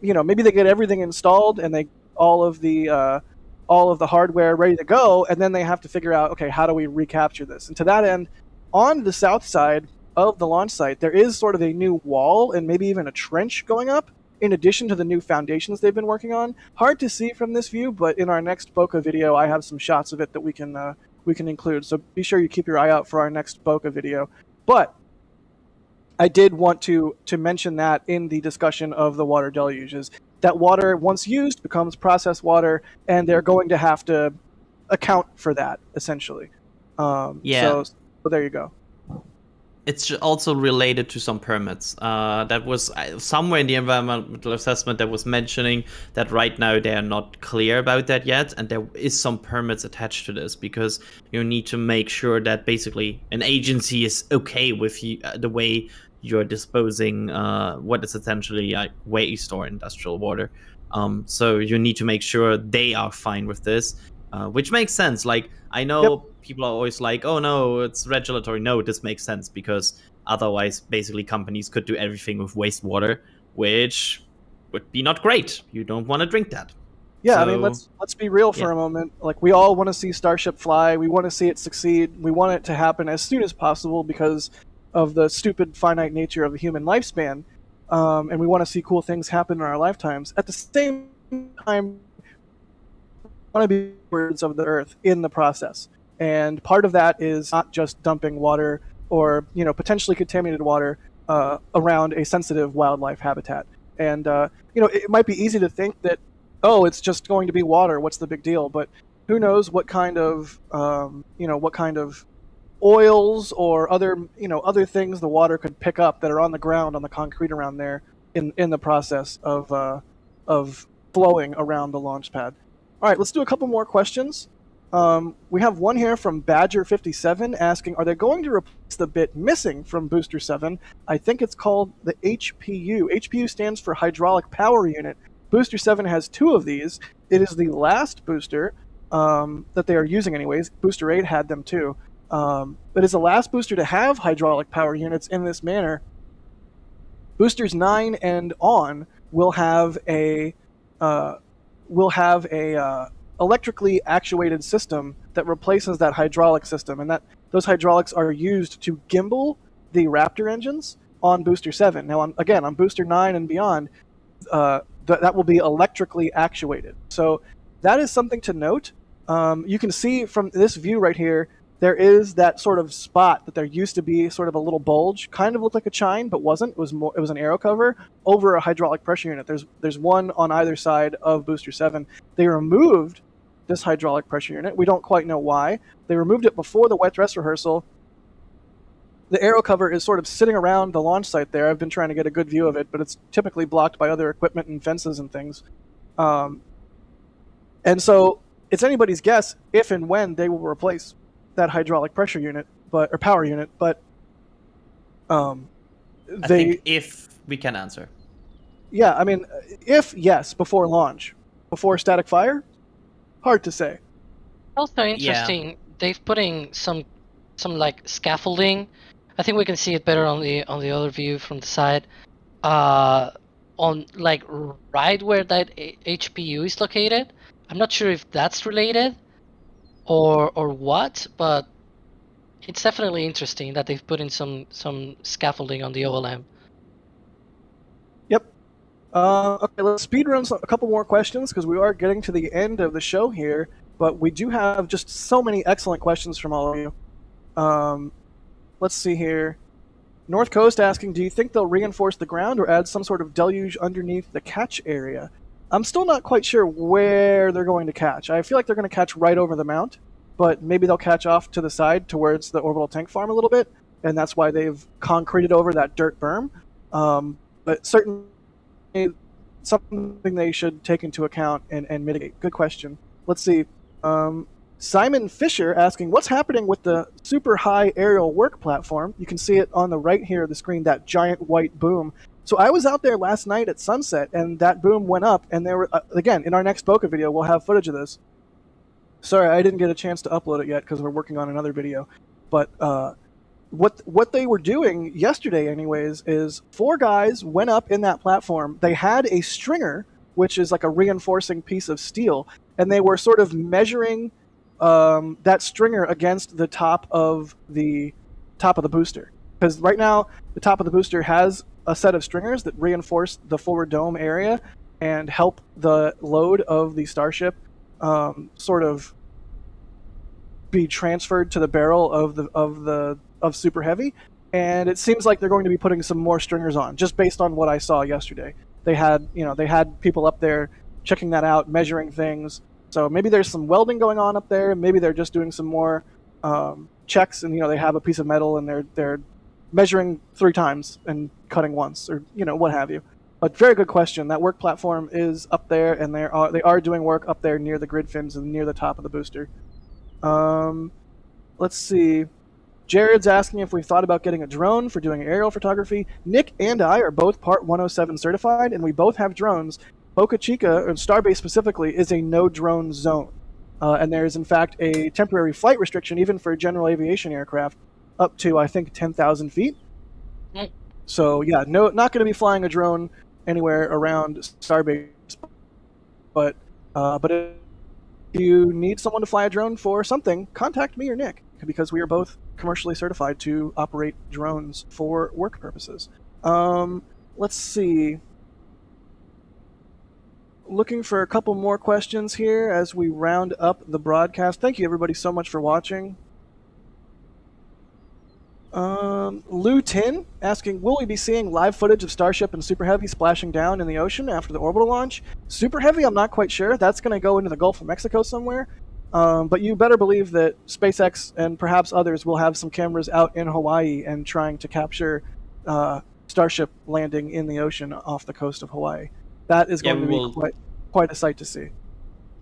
they get everything installed and they all of the hardware ready to go, and then they have to figure out, okay, how do we recapture this? And to that end, on the south side of the launch site, there is sort of a new wall and maybe even a trench going up, in addition to the new foundations they've been working on. Hard to see from this view, but in our next Boca video, I have some shots of it that we can include. So be sure you keep your eye out for our next Boca video. But I did want to mention that in the discussion of the water deluges, that water, once used, becomes processed water, and they're going to have to account for that, essentially. So there you go. It's also related to some permits. That was somewhere in the environmental assessment that was mentioning that right now they are not clear about that yet, and there is some permits attached to this, because you need to make sure that basically an agency is okay with the way you're disposing what is essentially waste or industrial water. So you need to make sure they are fine with this, which makes sense. Like, I know people are always like, oh no, it's regulatory. No, this makes sense, because otherwise basically companies could do everything with wastewater, which would be not great. You don't want to drink that. Yeah, So, I mean, let's be real for yeah. a moment. Like, we all want to see Starship fly. We want to see it succeed. We want it to happen as soon as possible because of the stupid finite nature of the human lifespan, and we want to see cool things happen in our lifetimes. At the same time, we want to be stewards of the Earth in the process, and part of that is not just dumping water or potentially contaminated water around a sensitive wildlife habitat. And it might be easy to think that, oh, it's just going to be water. What's the big deal? But who knows what kind of oils or other things the water could pick up that are on the ground, on the concrete around there, in the process of flowing around the launch pad. All right, let's do a couple more questions. We have one here from Badger57 asking, are they going to replace the bit missing from Booster 7? I think it's called the HPU. HPU stands for Hydraulic Power Unit. Booster 7 has 2 of these. It is the last booster that they are using anyways. Booster 8 had them too. But it's the last booster to have hydraulic power units in this manner. Boosters 9 and on will have a electrically actuated system that replaces that hydraulic system, and those hydraulics are used to gimbal the Raptor engines on Booster 7. Now, on Booster 9 and beyond, that will be electrically actuated. So that is something to note. You can see from this view right here, there is that sort of spot that there used to be sort of a little bulge, kind of looked like a chine, but wasn't. It was an aero cover over a hydraulic pressure unit. There's one on either side of Booster 7. They removed this hydraulic pressure unit. We don't quite know why. They removed it before the wet dress rehearsal. The aero cover is sort of sitting around the launch site there. I've been trying to get a good view of it, but it's typically blocked by other equipment and fences and things. And so it's anybody's guess if and when they will replace that hydraulic pressure unit, or power unit. But I think if we can answer. Yeah, I mean, if yes, before launch, before static fire, hard to say. Also interesting, they've put in some like scaffolding. I think we can see it better on the other view from the side. On like right where that HPU is located. I'm not sure if that's related or what, but it's definitely interesting that they've put in some scaffolding on the OLM. Yep. Okay, let's speed run a couple more questions because we are getting to the end of the show here, but we do have just so many excellent questions from all of you. Let's see here. North Coast asking, do you think they'll reinforce the ground or add some sort of deluge underneath the catch area? I'm still not quite sure where they're going to catch. I feel like they're going to catch right over the mount, but maybe they'll catch off to the side towards the orbital tank farm a little bit, and that's why they've concreted over that dirt berm. But certainly something they should take into account and mitigate. Good question. Let's see. Simon Fisher asking, what's happening with the super high aerial work platform? You can see it on the right here of the screen, that giant white boom. So I was out there last night at sunset, and that boom went up, and there were, again, in our next Boca video, we'll have footage of this. Sorry, I didn't get a chance to upload it yet because we're working on another video. But what they were doing yesterday, anyways, is 4 guys went up in that platform. They had a stringer, which is like a reinforcing piece of steel, and they were sort of measuring that stringer against the top of the booster. Because right now, the top of the booster has a set of stringers that reinforce the forward dome area and help the load of the Starship sort of be transferred to the barrel of Super Heavy. And it seems like they're going to be putting some more stringers on, just based on what I saw yesterday. They had people up there checking that out, measuring things. So maybe there's some welding going on up there. Maybe they're just doing some more checks, and they have a piece of metal and they're measuring 3 times and cutting once, or what have you. But very good question. That work platform is up there, and they are doing work up there near the grid fins and near the top of the booster. Let's see. Jared's asking if we've thought about getting a drone for doing aerial photography. Nick and I are both Part 107 certified, and we both have drones. Boca Chica, and Starbase specifically, is a no-drone zone. And there is, in fact, a temporary flight restriction, even for general aviation aircraft, up to, I think, 10,000 feet. Mm. So, yeah, not going to be flying a drone anywhere around Starbase. But But if you need someone to fly a drone for something, contact me or Nick, because we are both commercially certified to operate drones for work purposes. Let's see. Looking for a couple more questions here as we round up the broadcast. Thank you everybody so much for watching. Lou Tin asking, will we be seeing live footage of Starship and Super Heavy splashing down in the ocean after the orbital launch? Super Heavy, I'm not quite sure. That's going to go into the Gulf of Mexico somewhere. But you better believe that SpaceX and perhaps others will have some cameras out in Hawaii and trying to capture Starship landing in the ocean off the coast of Hawaii. That is going to be quite a sight to see.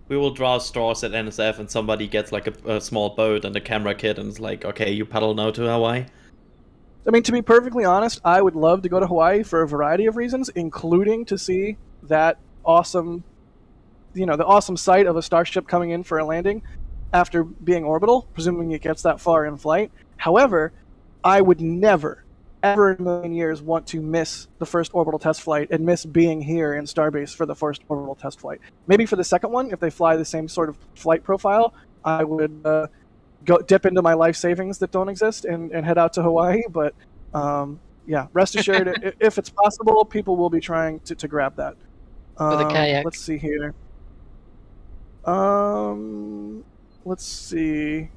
We will draw straws at NSF and somebody gets like a small boat and a camera kit and it's like, okay, you paddle now to Hawaii. I mean, to be perfectly honest, I would love to go to Hawaii for a variety of reasons, including to see that awesome, the awesome sight of a Starship coming in for a landing after being orbital, presuming it gets that far in flight. However, I would never, ever in a million years want to miss the first orbital test flight and miss being here in Starbase for the first orbital test flight. Maybe for the second one, if they fly the same sort of flight profile, I would go dip into my life savings that don't exist and head out to Hawaii. But yeah, rest assured, if it's possible, people will be trying to grab that. With a kayak. Let's see here. Let's see.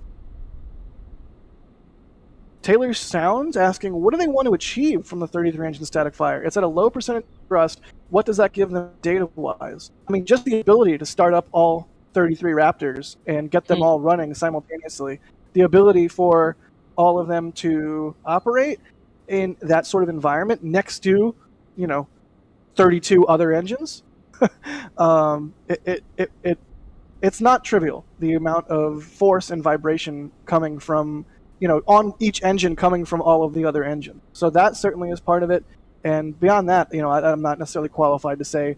Taylor Sounds asking, what do they want to achieve from the 33-engine static fire? It's at a low percentage thrust. What does that give them data-wise? I mean, just the ability to start up all 33 Raptors and get them all running simultaneously. The ability for all of them to operate in that sort of environment next to, 32 other engines. It's not trivial, the amount of force and vibration coming from, on each engine coming from all of the other engines. So that certainly is part of it. And beyond that, I'm not necessarily qualified to say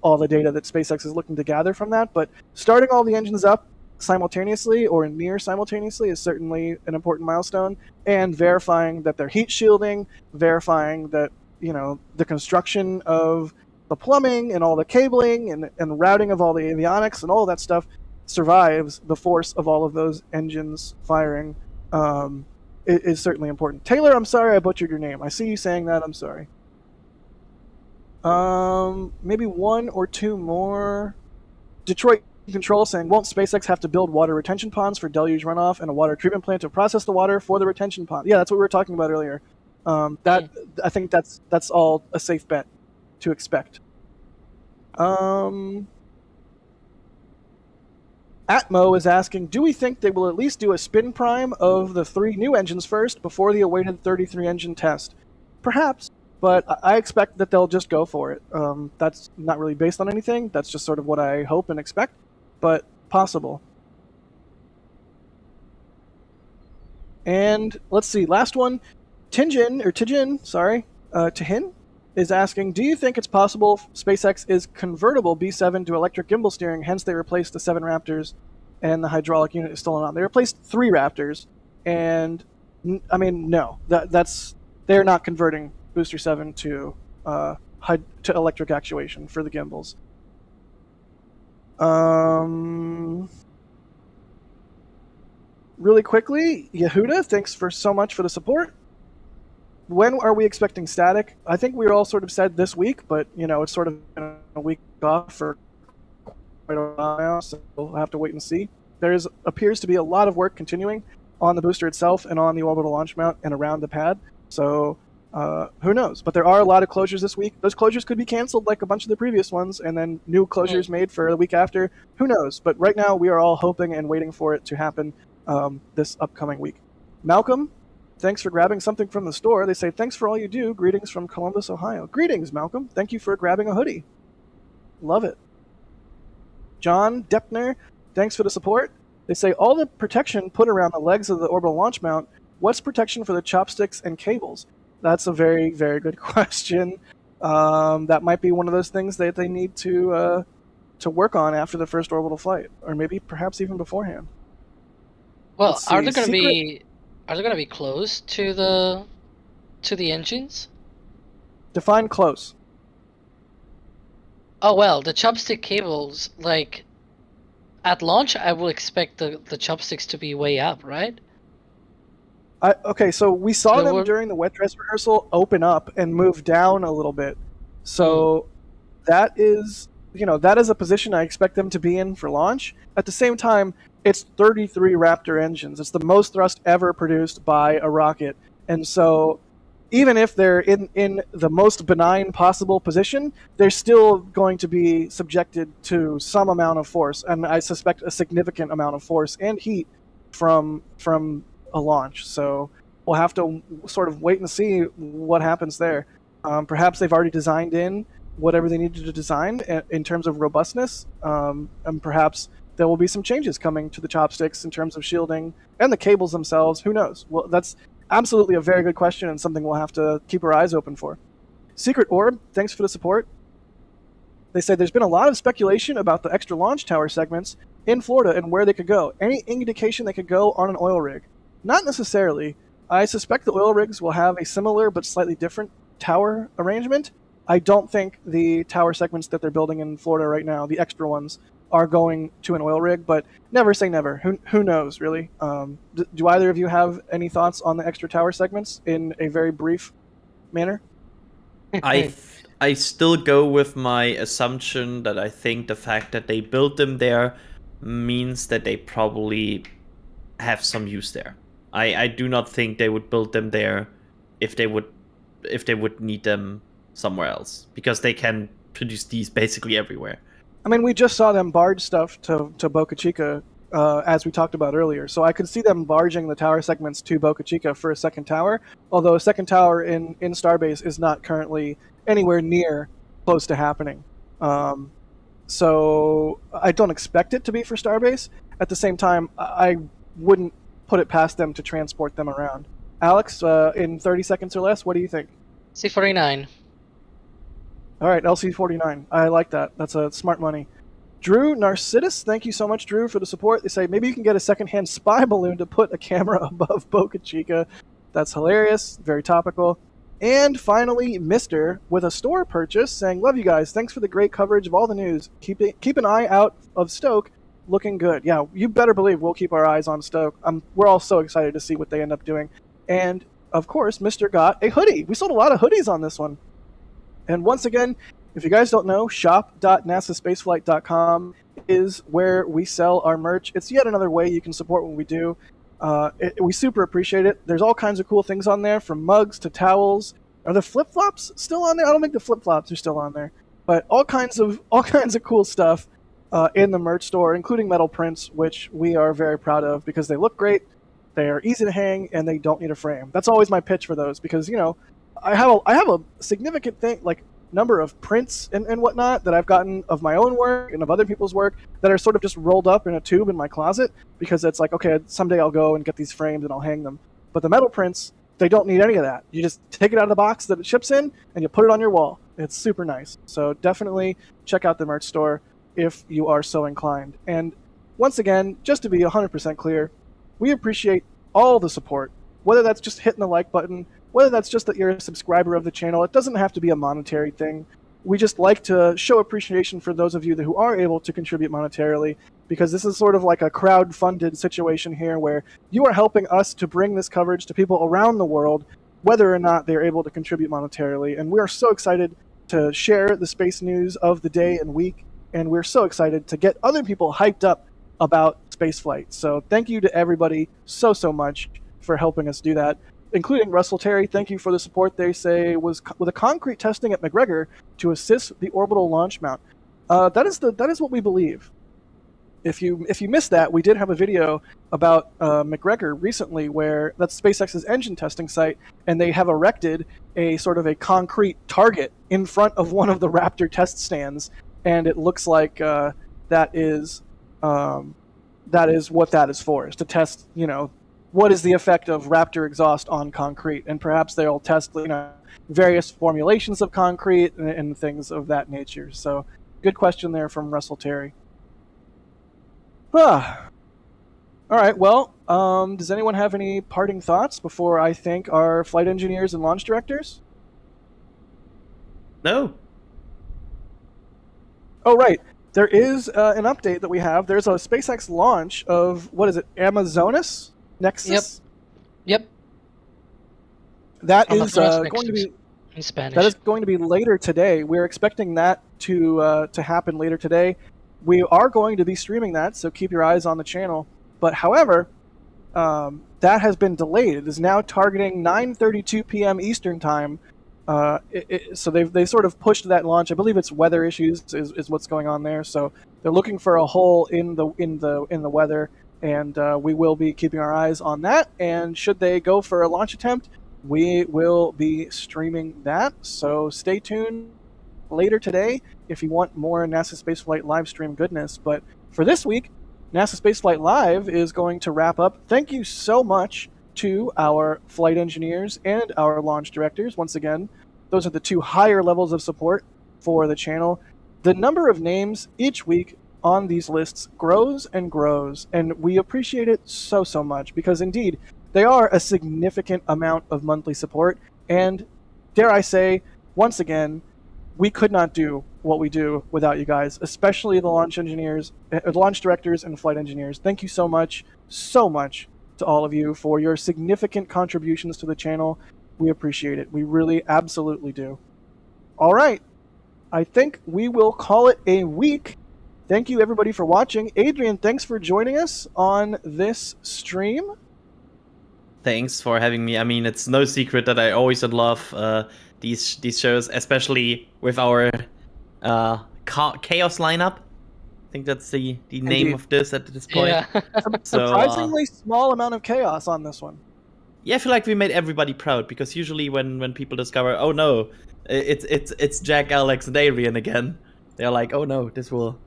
all the data that SpaceX is looking to gather from that, but starting all the engines up simultaneously or near simultaneously is certainly an important milestone, and verifying that they're heat shielding, verifying that, the construction of the plumbing and all the cabling and routing of all the avionics and all that stuff survives the force of all of those engines firing is certainly important. Taylor, I'm sorry I butchered your name. I see you saying that. I'm sorry. Maybe one or two more. Detroit Control saying, won't SpaceX have to build water retention ponds for deluge runoff and a water treatment plant to process the water for the retention pond? Yeah, that's what we were talking about earlier. I think that's all a safe bet to expect. Atmo is asking, do we think they will at least do a spin prime of the 3 new engines first before the awaited 33 engine test? Perhaps, but I expect that they'll just go for it. That's not really based on anything. That's just sort of what I hope and expect, but possible. And let's see, last one. Tihin is asking, do you think it's possible SpaceX is convertible B7 to electric gimbal steering, hence they replaced the 7 Raptors and the hydraulic unit is still on? They replaced 3 Raptors, and I mean, no, they're not converting Booster 7 to electric actuation for the gimbals. Really quickly, Yehuda, thanks so much for the support. When are we expecting static? I think we all sort of said this week, but it's sort of been a week off for quite a while now, so we'll have to wait and see. There appears to be a lot of work continuing on the booster itself and on the orbital launch mount and around the pad. So who knows? But there are a lot of closures this week. Those closures could be canceled like a bunch of the previous ones, and then new closures made for the week after. Who knows? But right now we are all hoping and waiting for it to happen this upcoming week. Malcolm, thanks for grabbing something from the store. They say, thanks for all you do. Greetings from Columbus, Ohio. Greetings, Malcolm. Thank you for grabbing a hoodie. Love it. John Deppner, thanks for the support. They say, all the protection put around the legs of the orbital launch mount, what's protection for the chopsticks and cables? That's a very, very good question. That might be one of those things that they need to work on after the first orbital flight, or maybe perhaps even beforehand. Well, are they going to be close to the engines? Define close. Oh well, the chopstick cables, like at launch, I will expect the chopsticks to be way up, right? Okay, so we saw So them we're- during the wet dress rehearsal open up and move down a little bit. So that is, that is a position I expect them to be in for launch. At the same time, it's 33 Raptor engines. It's the most thrust ever produced by a rocket. And so even if they're in the most benign possible position, they're still going to be subjected to some amount of force, and I suspect a significant amount of force and heat from a launch. So we'll have to sort of wait and see what happens there. Perhaps they've already designed in whatever they needed to design in terms of robustness, and perhaps there will be some changes coming to the chopsticks in terms of shielding and the cables themselves. Who knows? Well, that's absolutely a very good question and something we'll have to keep our eyes open for. Secret Orb, thanks for the support. They say there's been a lot of speculation about the extra launch tower segments in Florida and where they could go. Any indication they could go on an oil rig? Not necessarily. I suspect the oil rigs will have a similar but slightly different tower arrangement. I don't think the tower segments that they're building in Florida right now, the extra ones, are going to an oil rig, but never say never. Who knows, really? Do either of you have any thoughts on the extra tower segments in a very brief manner? I still go with my assumption that I think the fact that they built them there means that they probably have some use there. I do not think they would build them there if they would need them somewhere else, because they can produce these basically everywhere. I mean, we just saw them barge stuff to Boca Chica, as we talked about earlier. So I could see them barging the tower segments to Boca Chica for a second tower, although a second tower in Starbase is not currently anywhere near close to happening. So I don't expect it to be for Starbase. At the same time, I wouldn't put it past them to transport them around. Alex, in 30 seconds or less, what do you think? C49. All right, LC49. I like that. That's a smart money. Drew Narcissus, thank you so much, Drew, for the support. They say maybe you can get a secondhand spy balloon to put a camera above Boca Chica. That's hilarious. Very topical. And finally, Mr. with a store purchase saying, love you guys. Thanks for the great coverage of all the news. Keep an eye out of Stoke. Looking good. Yeah, you better believe we'll keep our eyes on Stoke. We're all so excited to see what they end up doing. And, of course, Mr. got a hoodie. We sold a lot of hoodies on this one. And once again, if you guys don't know, shop.nasaspaceflight.com is where we sell our merch. It's yet another way you can support what we do. We super appreciate it. There's all kinds of cool things on there, from mugs to towels. Are the flip-flops still on there? I don't think the flip-flops are still on there. But all kinds of cool stuff in the merch store, including metal prints, which we are very proud of because they look great, they are easy to hang, and they don't need a frame. That's always my pitch for those because, I have a significant number of prints and whatnot that I've gotten of my own work and of other people's work that are sort of just rolled up in a tube in my closet because it's like, okay, someday I'll go and get these framed and I'll hang them. But the metal prints, they don't need any of that. You just take it out of the box that it ships in and you put it on your wall. It's super nice. So definitely check out the merch store if you are so inclined. And once again, just to be 100% clear, we appreciate all the support, whether that's just hitting the like button, whether that's just that you're a subscriber of the channel. It doesn't have to be a monetary thing. We just like to show appreciation for those of you who are able to contribute monetarily, because this is sort of like a crowd-funded situation here where you are helping us to bring this coverage to people around the world, whether or not they're able to contribute monetarily. And we are so excited to share the space news of the day and week, and we're so excited to get other people hyped up about spaceflight. So thank you to everybody so much for helping us do that, including Russell Terry. Thank you for the support. They say was with a concrete testing at McGregor to assist the orbital launch mount. That is what we believe. If you missed that, we did have a video about McGregor recently, where that's SpaceX's engine testing site, and they have erected a sort of a concrete target in front of one of the Raptor test stands, and it looks like that is what that is for, is to test, what is the effect of Raptor exhaust on concrete, and perhaps they'll test, various formulations of concrete and things of that nature. So, good question there from Russell Terry. All right, well, does anyone have any parting thoughts before I thank our flight engineers and launch directors? No. Oh, right. there is an update that we have. There's a SpaceX launch of, what is it, Amazonas Nexus? Yep. That is Amazonas going to Nexus be in Spanish. that is going to be later today. We're expecting that to happen later today. We are going to be streaming that, so keep your eyes on the channel. But however, that has been delayed. It is now targeting 9:32 p.m. Eastern time. So they've sort of pushed that launch. I believe it's weather issues is what's going on there. So they're looking for a hole in the weather, and we will be keeping our eyes on that. And should they go for a launch attempt, we will be streaming that. So stay tuned later today if you want more NASA Spaceflight live stream goodness. But for this week, NASA Spaceflight Live is going to wrap up. Thank you so much to our flight engineers and our launch directors. Once again, those are the two higher levels of support for the channel. The number of names each week on these lists grows and grows, and we appreciate it so much, because indeed, they are a significant amount of monthly support, and dare I say, once again, we could not do what we do without you guys, especially the launch engineers, launch directors, and flight engineers. Thank you so much to all of you for your significant contributions to the channel. We appreciate it. We really absolutely do. All right. I think we will call it a week. Thank you everybody for watching. Adrian, thanks for joining us on this stream. Thanks for having me. I mean, it's no secret that I always love these shows, especially with our chaos lineup. I think that's the name Indeed. of this at this point. Yeah. So, Surprisingly small amount of chaos on this one. yeah, I feel like we made everybody proud, because usually when people discover, oh no, it's Jack, Alex, and Arian again, they're like, oh no, this will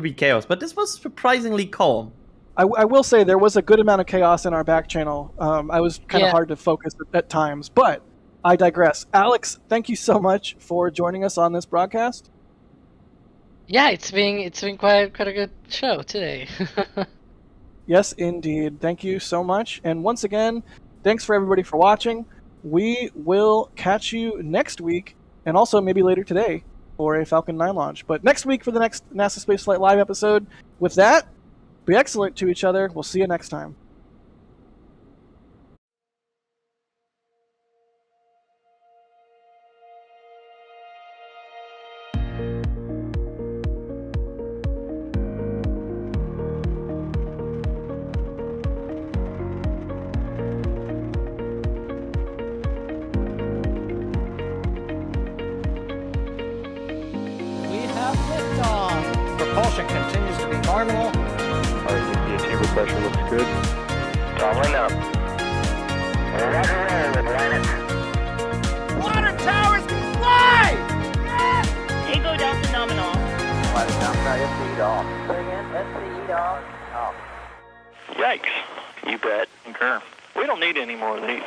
be chaos. But this was surprisingly calm. I will say there was a good amount of chaos in our back channel. I was kind of hard to focus at times, but I digress. Alex, thank you so much for joining us on this broadcast. Yeah, it's been quite a good show today. Yes, indeed. Thank you so much. And once again, thanks for everybody for watching. We will catch you next week, and also maybe later today for a Falcon 9 launch. But next week for the next NASA Spaceflight Live episode. With that, be excellent to each other. We'll see you next time. We have liftoff. Propulsion continues to be nominal. Chamber pressure looks good. Toggling up. Roger roll, Atlantis. Water towers fly! Yes! Tango Delta nominal. Flight outside SCE off. Say again, SCE off. Yikes. You bet. Concur. We don't need any more of these.